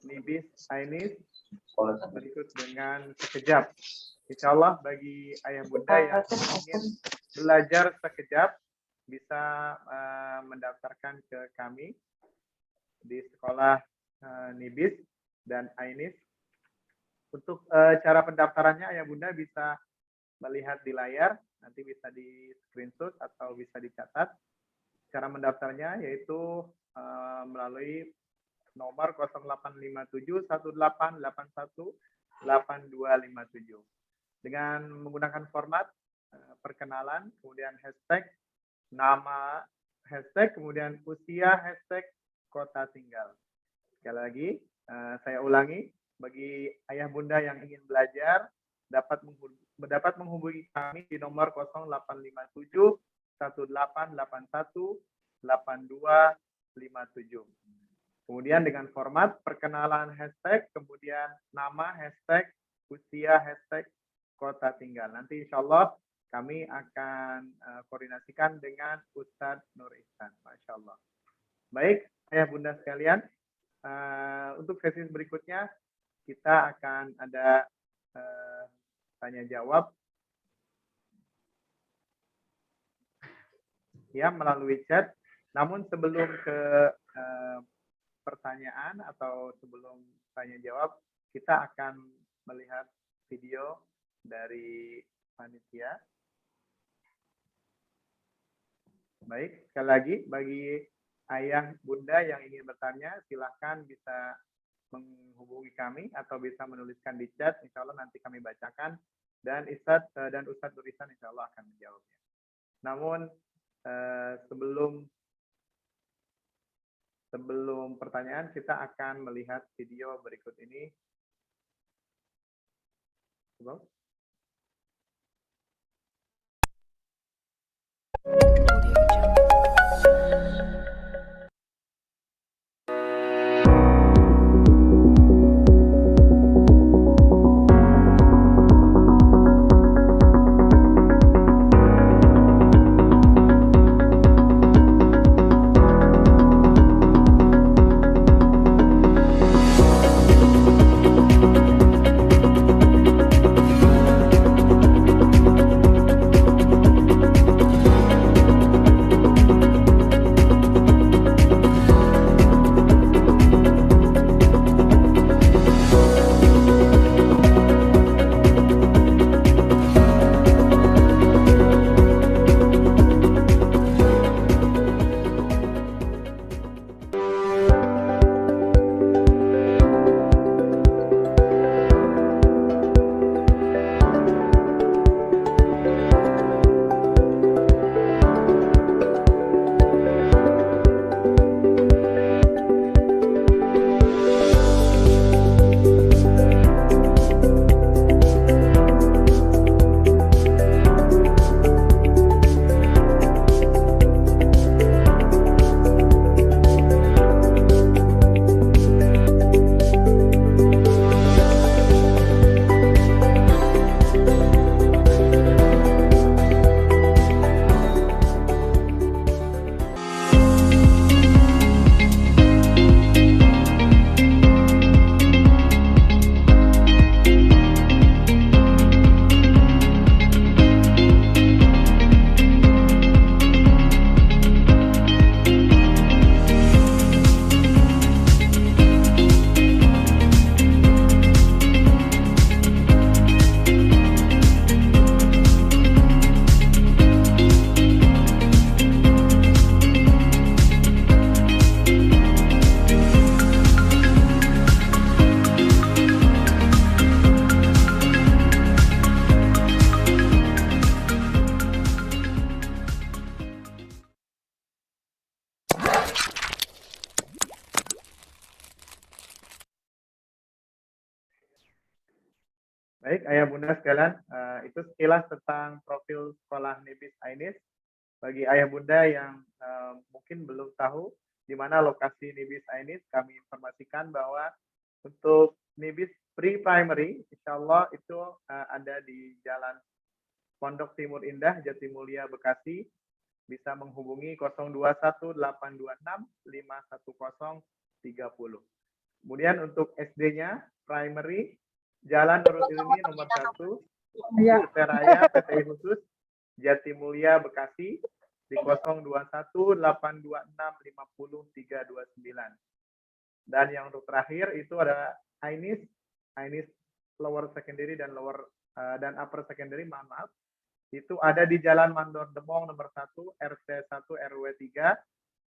Nibis, Ainis berikut dengan sekejap. Insya Allah bagi ayah bunda yang ingin belajar sekejap bisa mendaftarkan ke kami di sekolah Nibis dan Ainis. Untuk cara pendaftarannya ayah bunda bisa melihat di layar, nanti bisa di screenshot atau bisa dicatat. Cara mendaftarnya yaitu melalui nomor 0857 1881 8257 dengan menggunakan format perkenalan, kemudian hashtag nama, hashtag, kemudian usia, hashtag kota tinggal. Sekali lagi, saya ulangi, bagi ayah bunda yang ingin belajar, dapat menghubungi kami di nomor 0857 1881 8257. Kemudian dengan format perkenalan hashtag, kemudian nama, hashtag, usia, hashtag kota tinggal. Nanti insya Allah kami akan koordinasikan dengan Ustadz Nur Ihsan. Masya Allah. Baik, ayah bunda sekalian, untuk sesi berikutnya kita akan ada tanya jawab ya melalui chat. Namun sebelum ke pertanyaan atau sebelum tanya jawab, kita akan melihat video dari panitia. Baik, sekali lagi bagi ayah bunda yang ingin bertanya, silahkan bisa menghubungi kami atau bisa menuliskan di chat. Insya Allah nanti kami bacakan dan Ustadz Nur Ihsan insya Allah akan menjawabnya. Namun sebelum pertanyaan, kita akan melihat video berikut ini. Coba. Baik, ayah bunda sekalian, itu sekilas tentang profil sekolah Nibis Ainis. Bagi ayah bunda yang mungkin belum tahu di mana lokasi Nibis Ainis, kami informasikan bahwa untuk Nibis Pre-Primary, insya Allah itu ada di Jalan Pondok Timur Indah, Jatimulya, Bekasi. Bisa menghubungi 0218565130. Kemudian untuk SD-nya, primary, Jalan Nurul Ilmi nomor 1, Seraya, PTI khusus, Jatimulya, Bekasi, di 021826500329. Dan yang untuk terakhir itu ada Ainis lower secondary dan upper secondary, maaf. Itu ada di Jalan Mandor Demong nomor 1, RT 1 RW 3,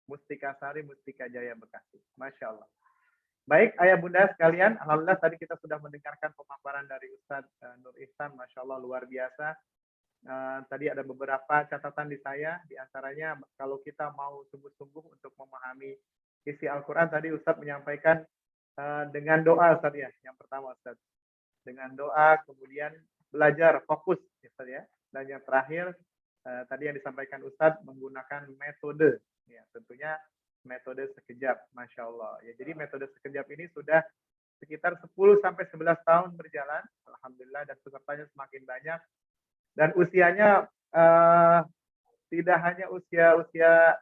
Mustika Sari, Mustika Jaya, Bekasi. Masya Allah. Baik, ayah bunda sekalian, alhamdulillah tadi kita sudah mendengarkan pemaparan dari Ustadz Nur Ihsan, Masya Allah luar biasa. Tadi ada beberapa catatan di saya, diantaranya kalau kita mau sungguh-sungguh untuk memahami isi Al-Quran, tadi Ustadz menyampaikan dengan doa, Ustadz ya, yang pertama Ustadz. Dengan doa, kemudian belajar, fokus, Ustadz ya. Dan yang terakhir, tadi yang disampaikan Ustadz menggunakan metode, ya tentunya metode sekejap, Masya Allah. Ya, jadi metode sekejap ini sudah sekitar 10-11 tahun berjalan, alhamdulillah, dan pesertanya semakin banyak. Dan usianya tidak hanya usia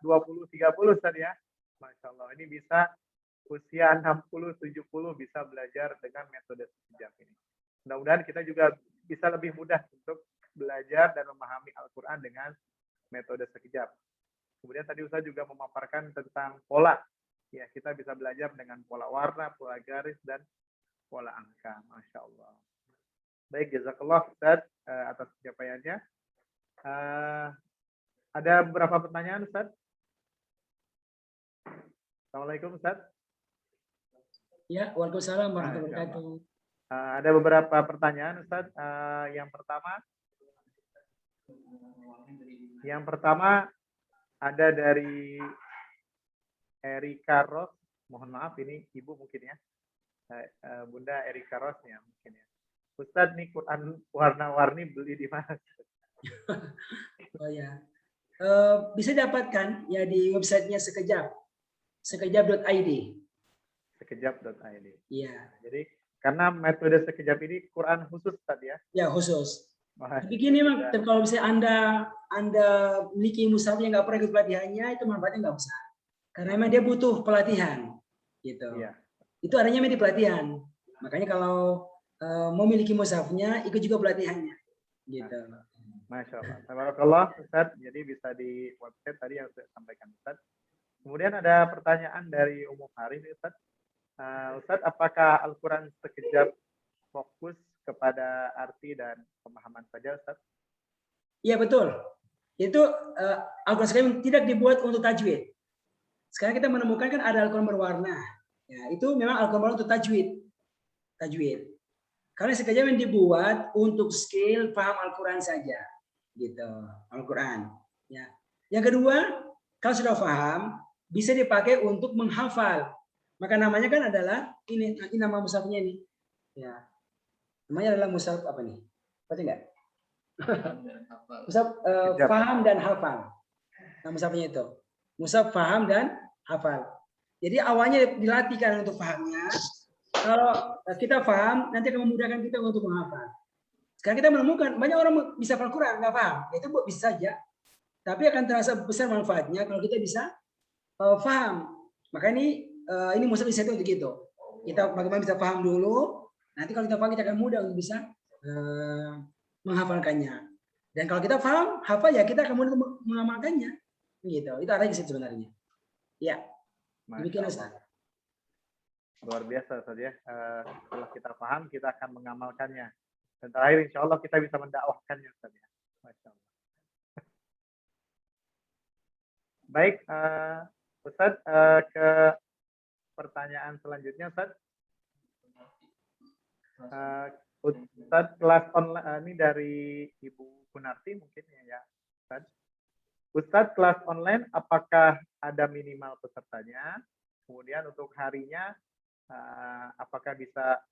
20-30 Ustaz ya, Masya Allah. Ini bisa usia 60-70 bisa belajar dengan metode sekejap ini. Mudah-mudahan kita juga bisa lebih mudah untuk belajar dan memahami Al-Quran dengan metode sekejap. Kemudian tadi Ustaz juga memaparkan tentang pola. Ya, kita bisa belajar dengan pola warna, pola garis, dan pola angka. Masya Allah. Baik, jazakallah Ustaz atas penyampaiannya. Ada beberapa pertanyaan Ustaz? Assalamualaikum Ustaz.
Ya, waalaikumsalam warahmatullahi wabarakatuh.
Ada beberapa pertanyaan Ustaz. Yang pertama ada dari Erika Ros, mohon maaf ini ibu mungkin ya, Bunda Erika Ros ya mungkin ya. Ustadz nih Quran warna-warni beli di mana?
Oh ya, bisa dapatkan ya di websitenya sekejap, sekejap.id.
Sekejap.id.
Iya.
Jadi karena metode sekejap ini Quran khusus tadi ya?
Ya khusus. Tapi gini Mak, kalau misalnya Anda memiliki mushaf yang nggak pernah ikut pelatihannya, itu manfaatnya nggak besar. Karena memang dia butuh pelatihan, gitu.
Iya.
Itu adanya di pelatihan. Makanya kalau mau memiliki mushafnya, ikut juga pelatihannya, gitu.
Masya Allah. Tabarakallah Ustaz. Jadi bisa di website tadi yang saya sampaikan Ustaz. Kemudian ada pertanyaan dari Ummu Harif Ustaz. Ustaz, apakah Al-Quran sekejap fokus kepada arti dan pemahaman saja, Ustaz?
Iya betul. Itu Al-Quran sekarang tidak dibuat untuk tajwid. Sekarang kita menemukan kan ada Al-Quran berwarna. Ya, itu memang Al-Quran untuk tajwid. Karena sekejap yang dibuat untuk skill paham Al-Quran saja, gitu. Al-Quran. Ya. Yang kedua, kalau sudah paham, bisa dipakai untuk menghafal. Maka namanya kan adalah ini nama mushafnya ini. Ya. Namanya adalah mushaf apa nih? Pasti enggak? Mushaf faham dan hafal. Nah, mushafnya itu. Mushaf faham dan hafal. Jadi awalnya dilatihkan untuk fahamnya. Kalau kita paham, nanti akan memudahkan kita untuk menghafal. Sekarang kita menemukan banyak orang bisa hafal Quran, nggak paham. Itu bisa saja. Tapi akan terasa besar manfaatnya kalau kita bisa paham. Maka ini mushaf bisa untuk itu. Kita bagaimana bisa paham dulu. Nanti kalau kita paham, kita akan mudah untuk bisa menghafalkannya. Dan kalau kita paham, hafal ya kita akan mudah mengamalkannya. Gitu. Itu artinya di situ sebenarnya. Ya. Demikian Ustaz.
Luar biasa Ustaz ya. Setelah kita paham, kita akan mengamalkannya. Dan terakhir insya Allah kita bisa mendakwahkannya Ustaz ya. Masya Allah. Baik, Ustaz, ke pertanyaan selanjutnya Ustaz. Ustaz, kelas online ini dari Ibu Kunarti mungkin ya Ustaz. Ustaz, kelas online apakah ada minimal pesertanya? Kemudian untuk harinya apakah bisa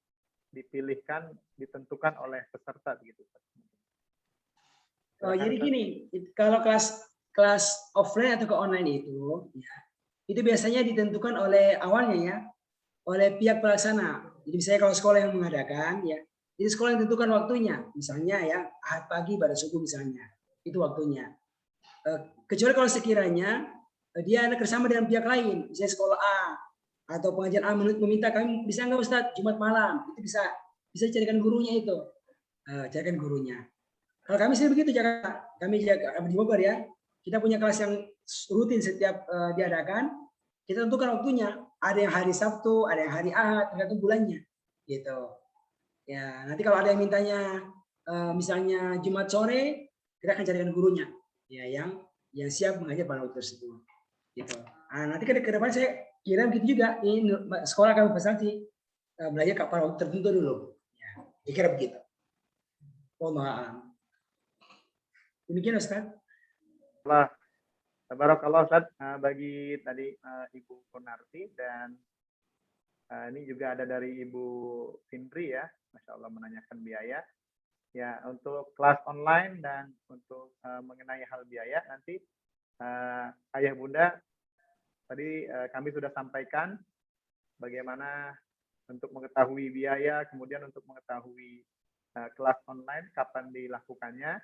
ditentukan oleh peserta begitu.
Jadi gini, kalau kelas offline atau ke online itu, ya, itu biasanya ditentukan oleh awalnya ya, oleh pihak pelaksana. Jadi misalnya kalau sekolah yang mengadakan, ya, jadi sekolah yang tentukan waktunya, misalnya ya Ahad pagi pada subuh misalnya, itu waktunya. Kecuali kalau sekiranya dia ada kerjasama dengan pihak lain, misalnya sekolah A atau pengajian A meminta kami bisa nggak Ustadz Jumat malam, itu bisa carikan gurunya itu, carikan gurunya. Kalau kami sih begitu, kami di Bogor ya, kita punya kelas yang rutin setiap diadakan, kita tentukan waktunya. Ada yang hari Sabtu, ada yang hari Ahad, tergantung bulannya, gitu. Ya, nanti kalau ada yang mintanya misalnya Jumat sore, kita akan carikan gurunya, ya yang siap mengajar pada waktu tersebut, gitu. Nah, nanti ke depan saya kira begitu juga. Ini sekolah kami prestasi belajar pada waktu tertentu dulu, ya, kira begitu. Mohon demikian Ustaz.
Barakallah Ustaz, bagi tadi Ibu Konarti, dan ini juga ada dari Ibu Findri ya, Masya Allah menanyakan biaya. Ya, untuk kelas online dan untuk mengenai hal biaya nanti Ayah Bunda tadi kami sudah sampaikan bagaimana untuk mengetahui biaya, kemudian untuk mengetahui kelas online kapan dilakukannya.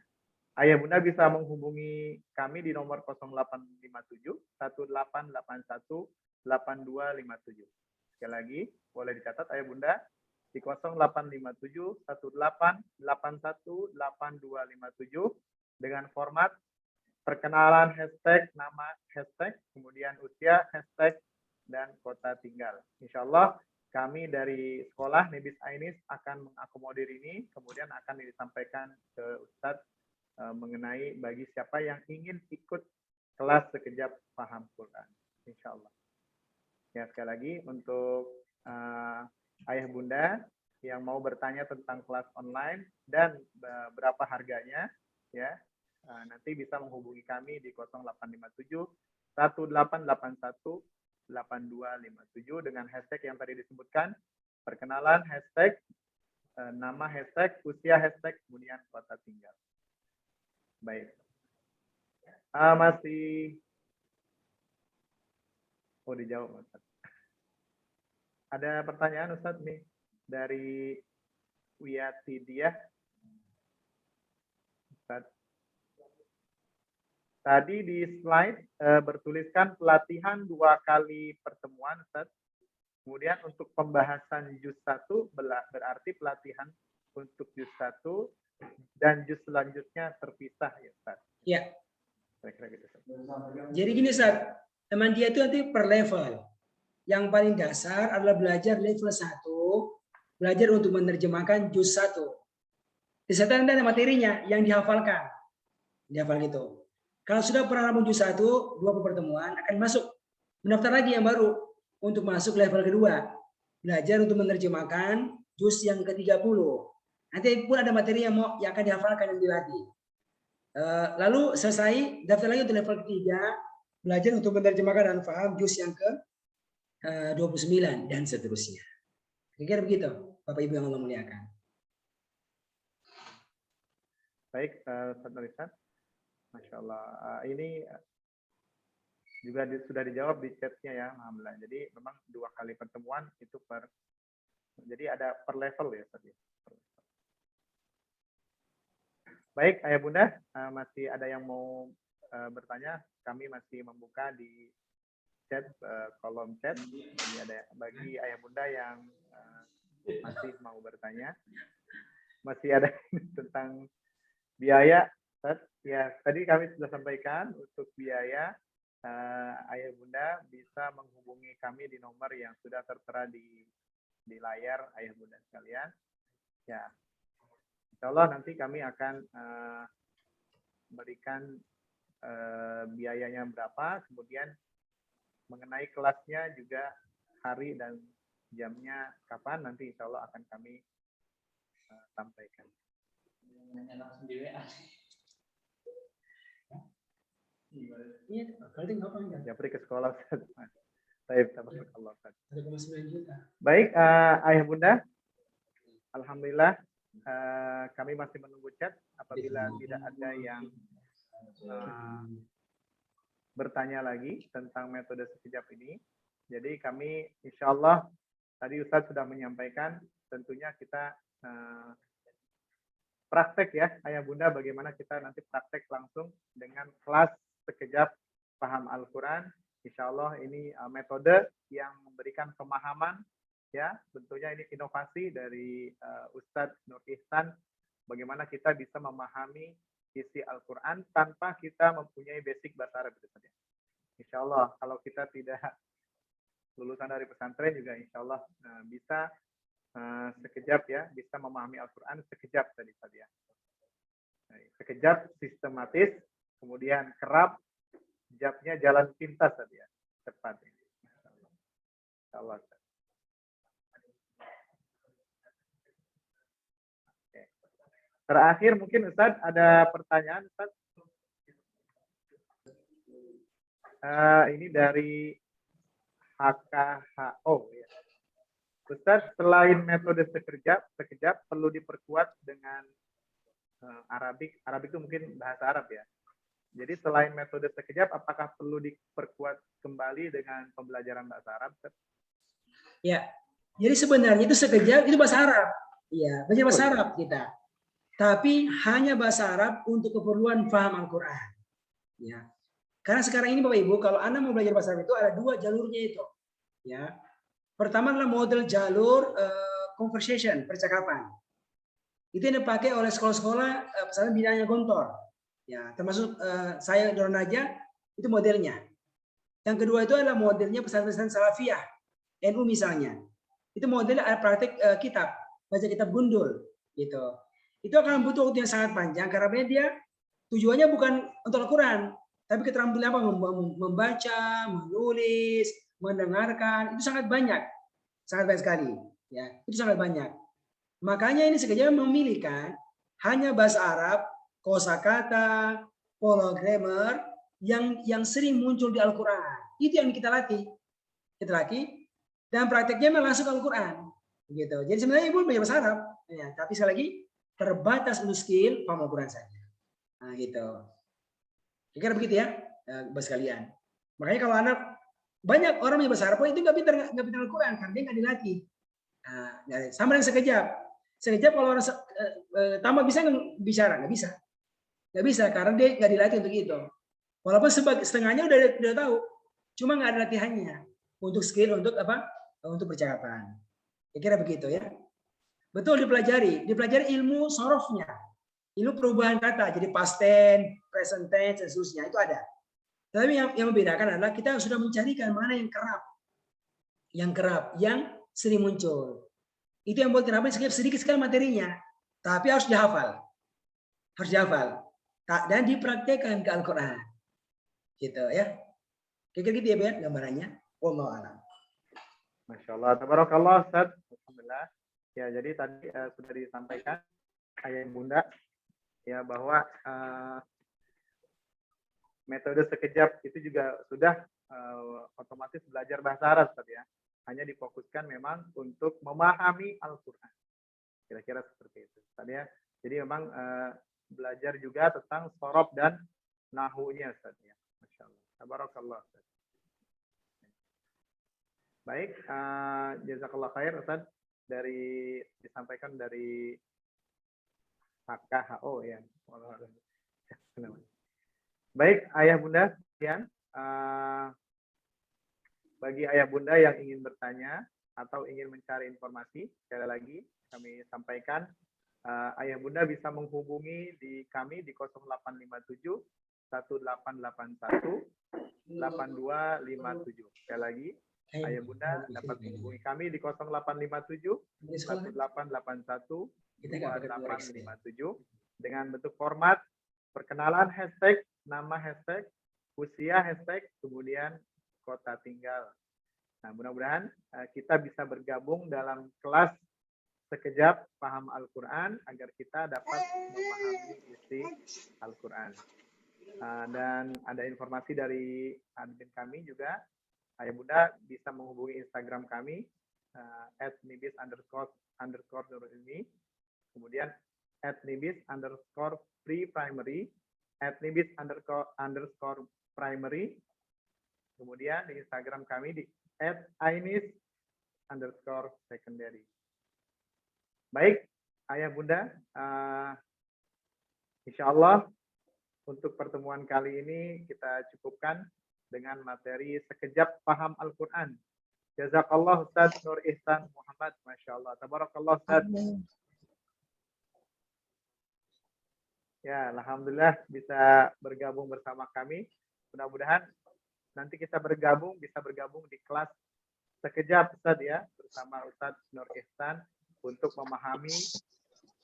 Ayah Bunda bisa menghubungi kami di nomor 0857 1881 8257. Sekali lagi, boleh dicatat Ayah Bunda di 0857 1881 8257 dengan format perkenalan hashtag, nama hashtag, kemudian usia hashtag, dan kota tinggal. Insya Allah kami dari sekolah Nibis Ainis akan mengakomodir ini, kemudian akan disampaikan ke Ustadz mengenai bagi siapa yang ingin ikut kelas sekejap paham Quran, insya Allah. Ya, sekali lagi untuk Ayah Bunda yang mau bertanya tentang kelas online dan berapa harganya, ya nanti bisa menghubungi kami di 0857 1881 8257 dengan hashtag yang tadi disebutkan, perkenalan hashtag, nama hashtag, usia hashtag, kemudian kota tinggal. Baik. Masih dijawab Ustaz. Ada pertanyaan Ustaz nih dari Wiyati Diah. Ustaz. Tadi di slide bertuliskan pelatihan 2 kali pertemuan Ustaz. Kemudian untuk pembahasan juz 1 berarti pelatihan untuk juz 1 dan juz selanjutnya terpisah ya Ustaz.
Ya.
Kira-kira gitu.
Jadi gini Ustaz, teman dia itu nanti per level. Yang paling dasar adalah belajar level 1, belajar untuk menerjemahkan juz 1. Di sana ada materinya yang dihafalkan. Dihafal gitu. Kalau sudah pernah juz 1, 2 pertemuan akan masuk mendaftar lagi yang baru untuk masuk level kedua. Belajar untuk menerjemahkan juz yang ke-30. Nanti pun ada materi yang akan dihafalkan dan dilatih. Lalu selesai, daftar lagi untuk level ketiga, belajar untuk menerjemahkan dan paham juz yang ke-29 dan seterusnya. Kira-kira begitu, Bapak Ibu yang Allah muliakan.
Baik, Ustaz Nurisan. Masya Allah. Ini juga sudah dijawab di chatnya ya, alhamdulillah. Jadi memang 2 kali pertemuan itu jadi ada per level ya tadi. Baik, Ayah Bunda, masih ada yang mau bertanya? Kami masih membuka di chat, kolom chat. Jadi ada bagi Ayah Bunda yang masih mau bertanya. Masih ada tentang biaya. Ya, tadi kami sudah sampaikan untuk biaya. Ayah Bunda bisa menghubungi kami di nomor yang sudah tertera di layar Ayah Bunda sekalian. Ya. Insya Allah nanti kami akan berikan biayanya berapa, kemudian mengenai kelasnya juga hari dan jamnya kapan, nanti insya Allah akan kami sampaikan. Japri ke sekolah. Baik, Ayah Bunda. Alhamdulillah kami masih menunggu chat. Apabila tidak ada yang bertanya lagi tentang metode sekejap ini, jadi kami insya Allah tadi Ustadz sudah menyampaikan, tentunya kita praktek ya ayah bunda, bagaimana kita nanti praktek langsung dengan kelas sekejap paham Al-Quran. Insya Allah ini metode yang memberikan pemahaman ya, tentunya ini inovasi dari Ustadz Nur Ihsan, bagaimana kita bisa memahami isi Al-Quran tanpa kita mempunyai basic bahasa Arab itu saja. Insya Allah kalau kita tidak lulusan dari pesantren juga insya Allah bisa sekejap ya, bisa memahami Al-Quran sekejap tadi ya. Sekejap sistematis, kemudian kerap, jabnya jalan pintas tadi ya, cepat ini. Insya Allah. Oke. Terakhir mungkin Ustadz ada pertanyaan Ustadz. Ini dari HKHO ya. Ustadz, selain metode sekejap perlu diperkuat dengan Arabik itu mungkin bahasa Arab ya. Jadi selain metode sekejap, apakah perlu diperkuat kembali dengan pembelajaran bahasa Arab?
Ya, jadi sebenarnya itu sekejap itu bahasa Arab. Iya, belajar bahasa Arab kita. Tapi hanya bahasa Arab untuk keperluan paham Al-Quran. Ya, karena sekarang ini Bapak Ibu, kalau Anda mau belajar bahasa Arab itu ada dua jalurnya itu. Ya, pertama adalah model jalur conversation, percakapan. Itu yang dipakai oleh sekolah-sekolah pesantren bidangnya Gontor. Ya, termasuk saya Doron aja itu modelnya. Yang kedua itu adalah modelnya pesantren Salafiyah, NU misalnya. Itu modelnya ada praktek kitab, baca kitab gundul gitu. Itu akan butuh waktu yang sangat panjang karena dia tujuannya bukan untuk Al-Quran, tapi keterampilan apa? Membaca, menulis, mendengarkan, itu sangat banyak sekali ya, itu sangat banyak. Makanya ini sekejap memilihkan hanya bahasa Arab, kosakata, pola grammar yang sering muncul di Al-Quran. Itu yang kita latih, dan prakteknya langsung ke Al-Quran gitu. Jadi sebenarnya ibu belajar bahasa Arab ya, tapi sekali lagi terbatas untuk skill paham Al-Quran saja. Nah gitu, kira-kira begitu ya Bapak sekalian. Makanya kalau anak banyak orang yang bahasa Arab itu nggak pintar Al-Quran karena dia nggak dilatih. Nah, sama dengan sekejap kalau orang tambah bisa bicara nggak bisa karena dia nggak dilatih untuk itu. Walaupun setengahnya udah tahu, cuma nggak ada latihannya untuk skill untuk apa? Untuk percakapan. Kira-kira begitu ya. Betul dipelajari ilmu sorofnya, ilmu perubahan kata, jadi past tense, present tense, dan seterusnya itu ada. Tapi yang membedakan adalah kita sudah mencarikan mana yang kerap, yang sering muncul. Itu yang buat kenapa sedikit sekali materinya, tapi harus dihafal, dan dipraktekkan ke Al-Quran, gitu ya. Kira-kira gitu ya Ben, gambarannya. Wallahu a'lam.
Masya Allah, tabarakallah Ustaz. Alhamdulillah. Ya, jadi tadi sudah disampaikan ayah bunda ya bahwa metode sekejap itu juga sudah otomatis belajar bahasa Arab tadi ya. Hanya difokuskan memang untuk memahami Al-Quran. Kira-kira seperti itu tadi ya. Jadi memang belajar juga tentang sorob dan nahunya Ustaz ya. Masya Allah. Tabarakallah Ustaz. Baik, jazakallah khair Ustaz, disampaikan dari HKHO ya. Baik, ayah bunda sekalian, bagi ayah bunda yang ingin bertanya atau ingin mencari informasi, sekali lagi kami sampaikan, ayah bunda bisa menghubungi kami di 0857 1881 8257. Sekali lagi, ayah bunda dapat menghubungi kami di 0857 1881 2857 dengan bentuk format perkenalan hashtag, nama hashtag, usia hashtag, kemudian kota tinggal. Nah, mudah-mudahan kita bisa bergabung dalam kelas sekejap paham Al-Quran agar kita dapat memahami isi Al-Quran. Dan ada informasi dari admin kami juga, ayah bunda bisa menghubungi Instagram kami @nibis_Nurul Ilmi, kemudian @nibis_pre-primary, @nibis_primary, kemudian di Instagram kami di @ainis_secondary. Baik, ayah bunda, insya Allah untuk pertemuan kali ini kita cukupkan dengan materi sekejap paham Al-Quran. Jazakallah Ustaz Nur Ihsan Muhammad, Masya Allah. Tabarakallah Ustaz. Ya, alhamdulillah bisa bergabung bersama kami. Mudah-mudahan nanti kita bisa bergabung di kelas sekejap Ustaz ya, bersama Ustaz Nur Ihsan untuk memahami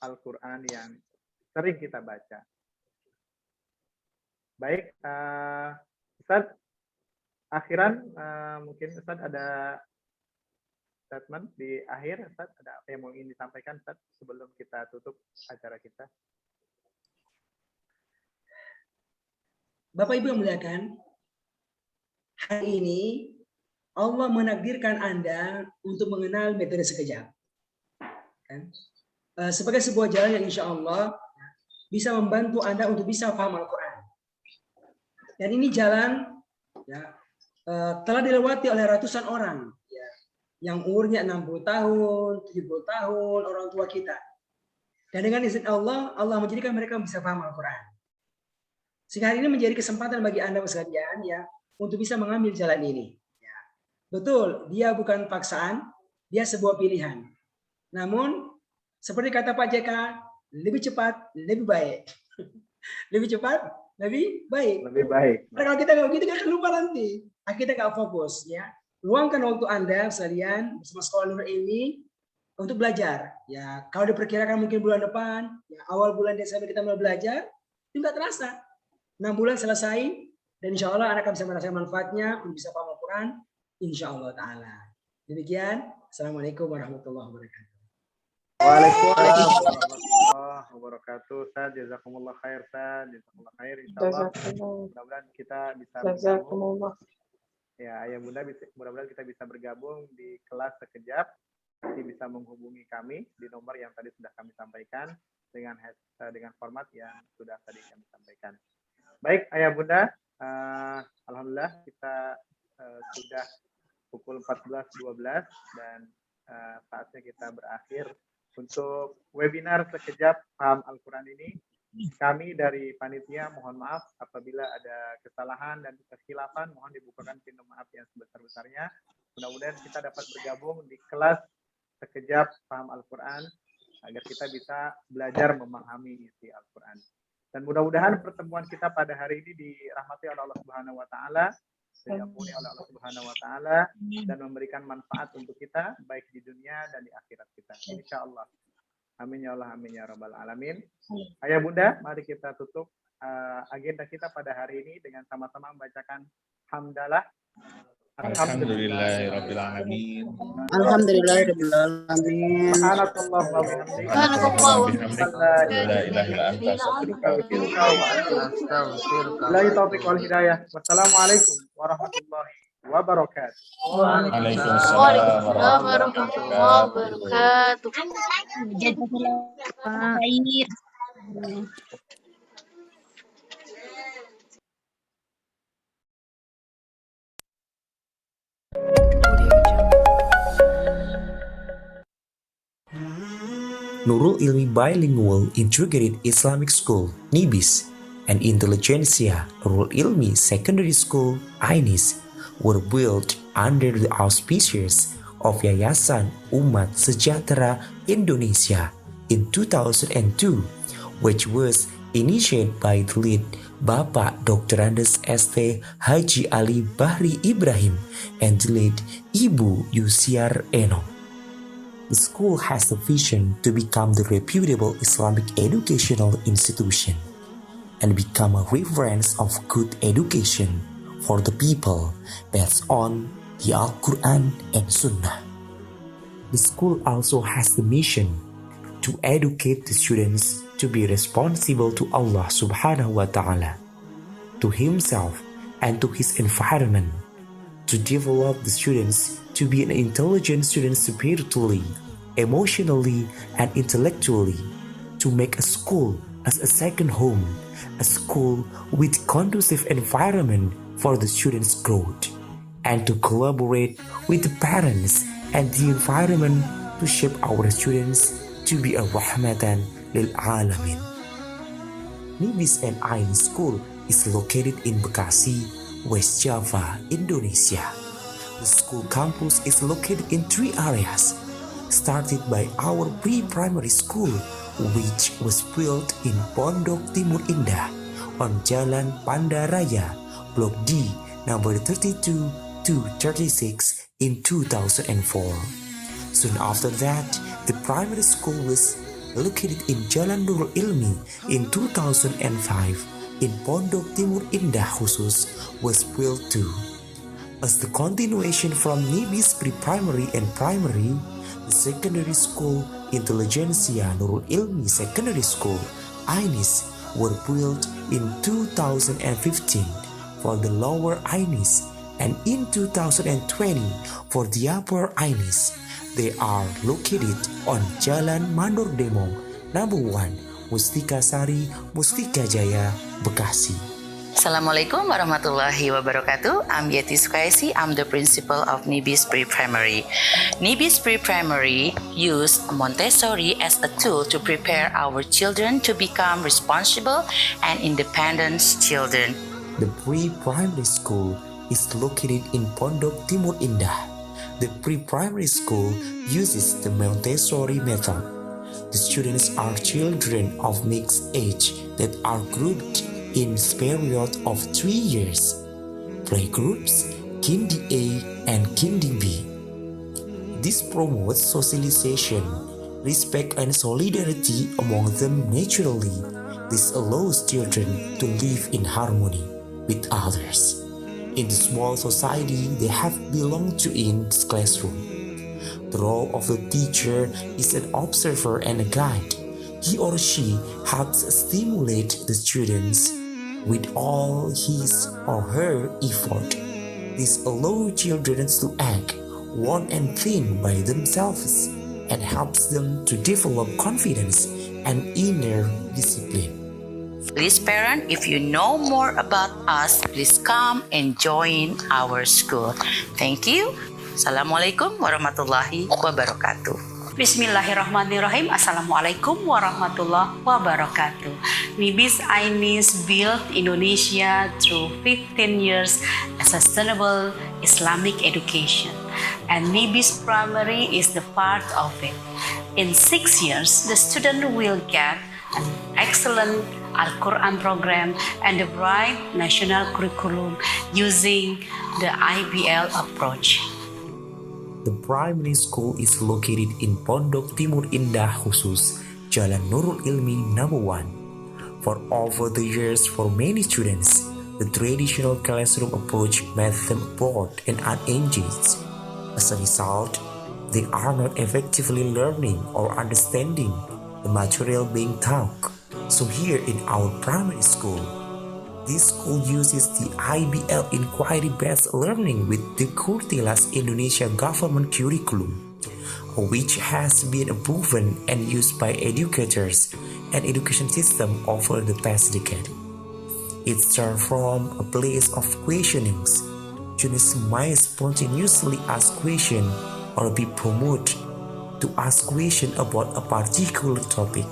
Al-Quran yang sering kita baca. Baik, Ustaz, akhiran mungkin Ustaz ada statement di akhir, Ustaz, ada apa yang mau ingin disampaikan Ustaz sebelum kita tutup acara kita?
Bapak Ibu yang muliakan, hari ini Allah menakdirkan Anda untuk mengenal metode sekejap. Sebagai sebuah jalan yang insya Allah bisa membantu Anda untuk bisa paham Al-Quran. Dan ini jalan ya, telah dilewati oleh ratusan orang ya, yang umurnya 60 tahun, 70 tahun, orang tua kita. Dan dengan izin Allah, Allah menjadikan mereka bisa paham Al-Quran. Sehingga hari ini menjadi kesempatan bagi Anda sekalian ya untuk bisa mengambil jalan ini. Ya. Betul, dia bukan paksaan, dia sebuah pilihan. Namun, seperti kata Pak JK, lebih cepat, lebih baik. Lebih cepat, lebih baik.
Lebih baik.
Karena kalau kita nggak begitu, kita akan lupa nanti. Kita nggak fokus. Ya. Luangkan waktu Anda sekalian bersama Sekolah Nurul Ilmi untuk belajar. Ya, kalau diperkirakan mungkin bulan depan, ya, awal bulan Desember kita mulai belajar, itu nggak terasa. 6 bulan selesai, dan insya Allah Anda akan bisa merasakan manfaatnya untuk bisa paham Al-Quran, insya Allah Ta'ala. Demikian, Assalamualaikum warahmatullahi wabarakatuh.
Waalaikumsalam warahmatullahi wabarakatuh. Ustaz, jazakumullah khair, Ustaz. Jazakumullah khair. Insyaallah mudah-mudahan kita bisa bergabung. Ya, ayah bunda mudah-mudahan kita bisa bergabung di kelas sekejap. Nanti bisa menghubungi kami di nomor yang tadi sudah kami sampaikan dengan format yang sudah tadi kami sampaikan. Baik, ayah bunda, alhamdulillah kita sudah pukul 14.12 dan saatnya kita berakhir untuk webinar sekejap paham Al-Quran ini. Kami dari panitia mohon maaf apabila ada kesalahan dan kekhilafan, mohon dibukakan pintu maaf yang sebesar-besarnya. Mudah-mudahan kita dapat bergabung di kelas sekejap paham Al-Quran agar kita bisa belajar memahami isi Al-Quran. Dan mudah-mudahan pertemuan kita pada hari ini dirahmati oleh Allah Subhanahu wa taala, diampuni oleh Allah Subhanahu wa taala dan memberikan manfaat untuk kita baik di dunia dan di akhirat kita. Insyaallah. Amin ya Allah, amin ya rabbal alamin. Ayah bunda, mari kita tutup agenda kita pada hari ini dengan sama-sama membacakan hamdalah.
Alhamdulillahirabbil alamin.
Alhamdulillahirabbil alamin.
Subhanallah wa bihamdihi.
La ilaha illa anta astaghfiruka wa atubu
ilaik. Taufiq wal hidayah. Wassalamualaikum warahmatullahi wabarakatuh.
Waalaikumsalam warahmatullahi wabarakatuh.
Nurul Ilmi Bilingual Integrated Islamic School, NIBIS, and Intelligentsia Nurul Ilmi Secondary School, AINIS, were built under the auspices of Yayasan Umat Sejahtera Indonesia in 2002, which was initiated by the lead Bapak Dr. Andes St. Haji Ali Bahri Ibrahim and the lead Ibu Yusiar Eno. The school has the vision to become the reputable Islamic educational institution and become a reference of good education for the people based on the Al-Quran and Sunnah. The school also has the mission to educate the students to be responsible to Allah Subhanahu wa Ta'ala, to himself and to his environment, to develop the students to be an intelligent student spiritually, emotionally, and intellectually, to make a school as a second home, a school with conducive environment for the students' growth, and to collaborate with the parents and the environment to shape our students to be a rahmatan lil alamin. Nibis and Ain School is located in Bekasi, West Java, Indonesia. The school campus is located in 3 areas, started by our pre-primary school, which was built in Pondok Timur Indah on Jalan Pandaraya, Block D, number 32 to 36 in 2004. Soon after that, the primary school was located in Jalan Nurul Ilmi in 2005 in Pondok Timur Indah Khusus was built too. As the continuation from Nibis pre-primary and primary, the secondary school Intelligentsia Nurul Ilmi Secondary School, Ainis, were built in 2015 for the lower Ainis and in 2020 for the upper Ainis. They are located on Jalan Mandor Demong, number 1, Mustika Sari, Mustika Jaya, Bekasi.
Assalamualaikum warahmatullahi wabarakatuh. I'm Yeti Sukaisi. I'm the principal of Nibis Pre-Primary. Nibis Pre-Primary use Montessori as a tool to prepare our children to become responsible and independent children.
The pre-primary school is located in Pondok Timur Indah. The pre-primary school uses the Montessori method. The students are children of mixed age that are grouped in period of 3 years, playgroups, Kindi A and Kindi B. This promotes socialization, respect and solidarity among them naturally. This allows children to live in harmony with others. In the small society they have belonged to in this classroom. The role of the teacher is an observer and a guide. He or she helps stimulate the students with all his or her effort. This allows children to act, want and think by themselves and helps them to develop confidence and inner discipline.
Please parent, if you know more about us, please come and join our school. Thank you. Assalamualaikum warahmatullahi wabarakatuh.
Bismillahirrahmanirrahim. Assalamualaikum warahmatullahi wabarakatuh. Nibis Ainis built Indonesia through 15 years as sustainable Islamic education, and Nibis Primary is the part of it. In 6 years, the student will get an excellent Al-Quran program and a bright national curriculum using the IBL approach.
The primary school is located in Pondok Timur Indah Khusus, Jalan Nurul Ilmi number 1. For over the years for many students, the traditional classroom approach made them bored and unengaged. As a result, they are not effectively learning or understanding the material being taught. So here in our primary school, this school uses the IBL inquiry-based learning with the Kurtilas Indonesia government curriculum, which has been proven and used by educators and education system over the past decade. It starts from a place of questionings. Students might spontaneously ask questions or be promoted to ask questions about a particular topic.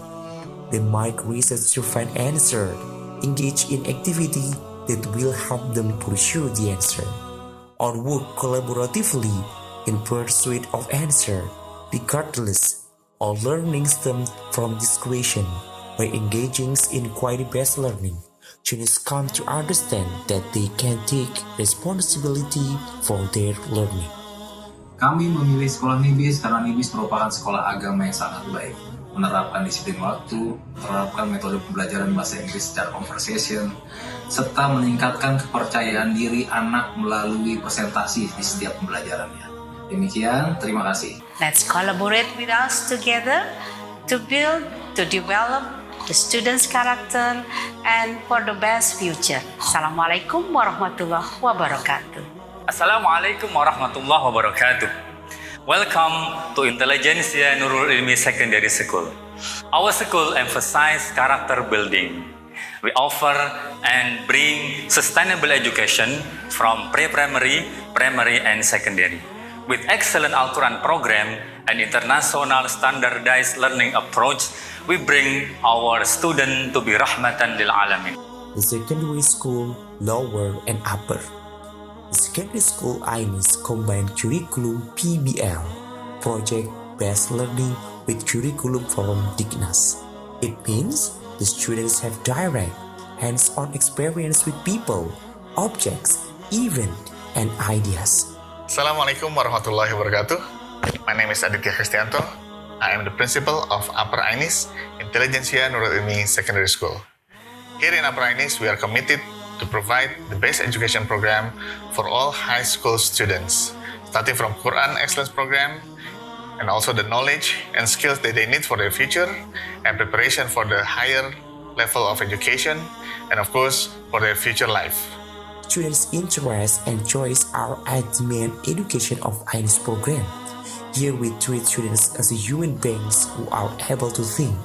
They might research to find answers, engage in activity that will help them pursue the answer, or work collaboratively in pursuit of answer, regardless of learning stems from this question. By engaging in inquiry-based learning, students come to understand that they can take responsibility for their learning.
Kami memilih sekolah Nibis karena Nibis merupakan sekolah agama yang sangat baik. Menerapkan disiplin waktu, menerapkan metode pembelajaran bahasa Inggris secara conversation, serta meningkatkan kepercayaan diri anak melalui presentasi di setiap pembelajarannya. Demikian, terima kasih.
Let's collaborate with us together to build, to develop the students' character and for the best future. Assalamualaikum warahmatullahi wabarakatuh.
Assalamualaikum warahmatullahi wabarakatuh. Welcome to Intelligentsia Nurul Ilmi Secondary School. Our school emphasizes character building. We offer and bring sustainable education from pre-primary, primary, and secondary. With excellent Al-Quran program and international standardized learning approach, we bring our students to be rahmatan lil alamin.
The secondary school, lower and upper. The secondary school INIS combine curriculum PBL, project-based learning with curriculum from Dignas. It means the students have direct, hands-on experience with people, objects, events, and ideas.
Assalamualaikum warahmatullahi wabarakatuh. My name is Aditya Kristianto. I am the principal of Upper Ainis Intelligentsia Nurul Ilmi Secondary School. Here in Upper Ainis, we are committed to provide the best education program for all high school students, starting from Quran Excellence Program, and also the knowledge and skills that they need for their future, and preparation for the higher level of education, and of course, for their future life.
Students' interests and choice are at the main education of INIS program. Here we treat students as human beings who are able to think,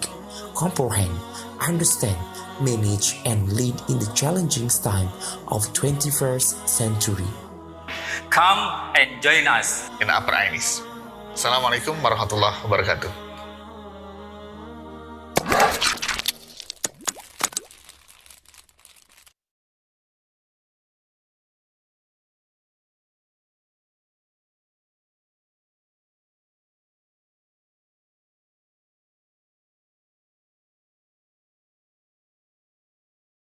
comprehend, understand, manage, and lead in the challenging time of 21st century.
Come and join us
in Upper Ainis. Assalamualaikum warahmatullahi wabarakatuh.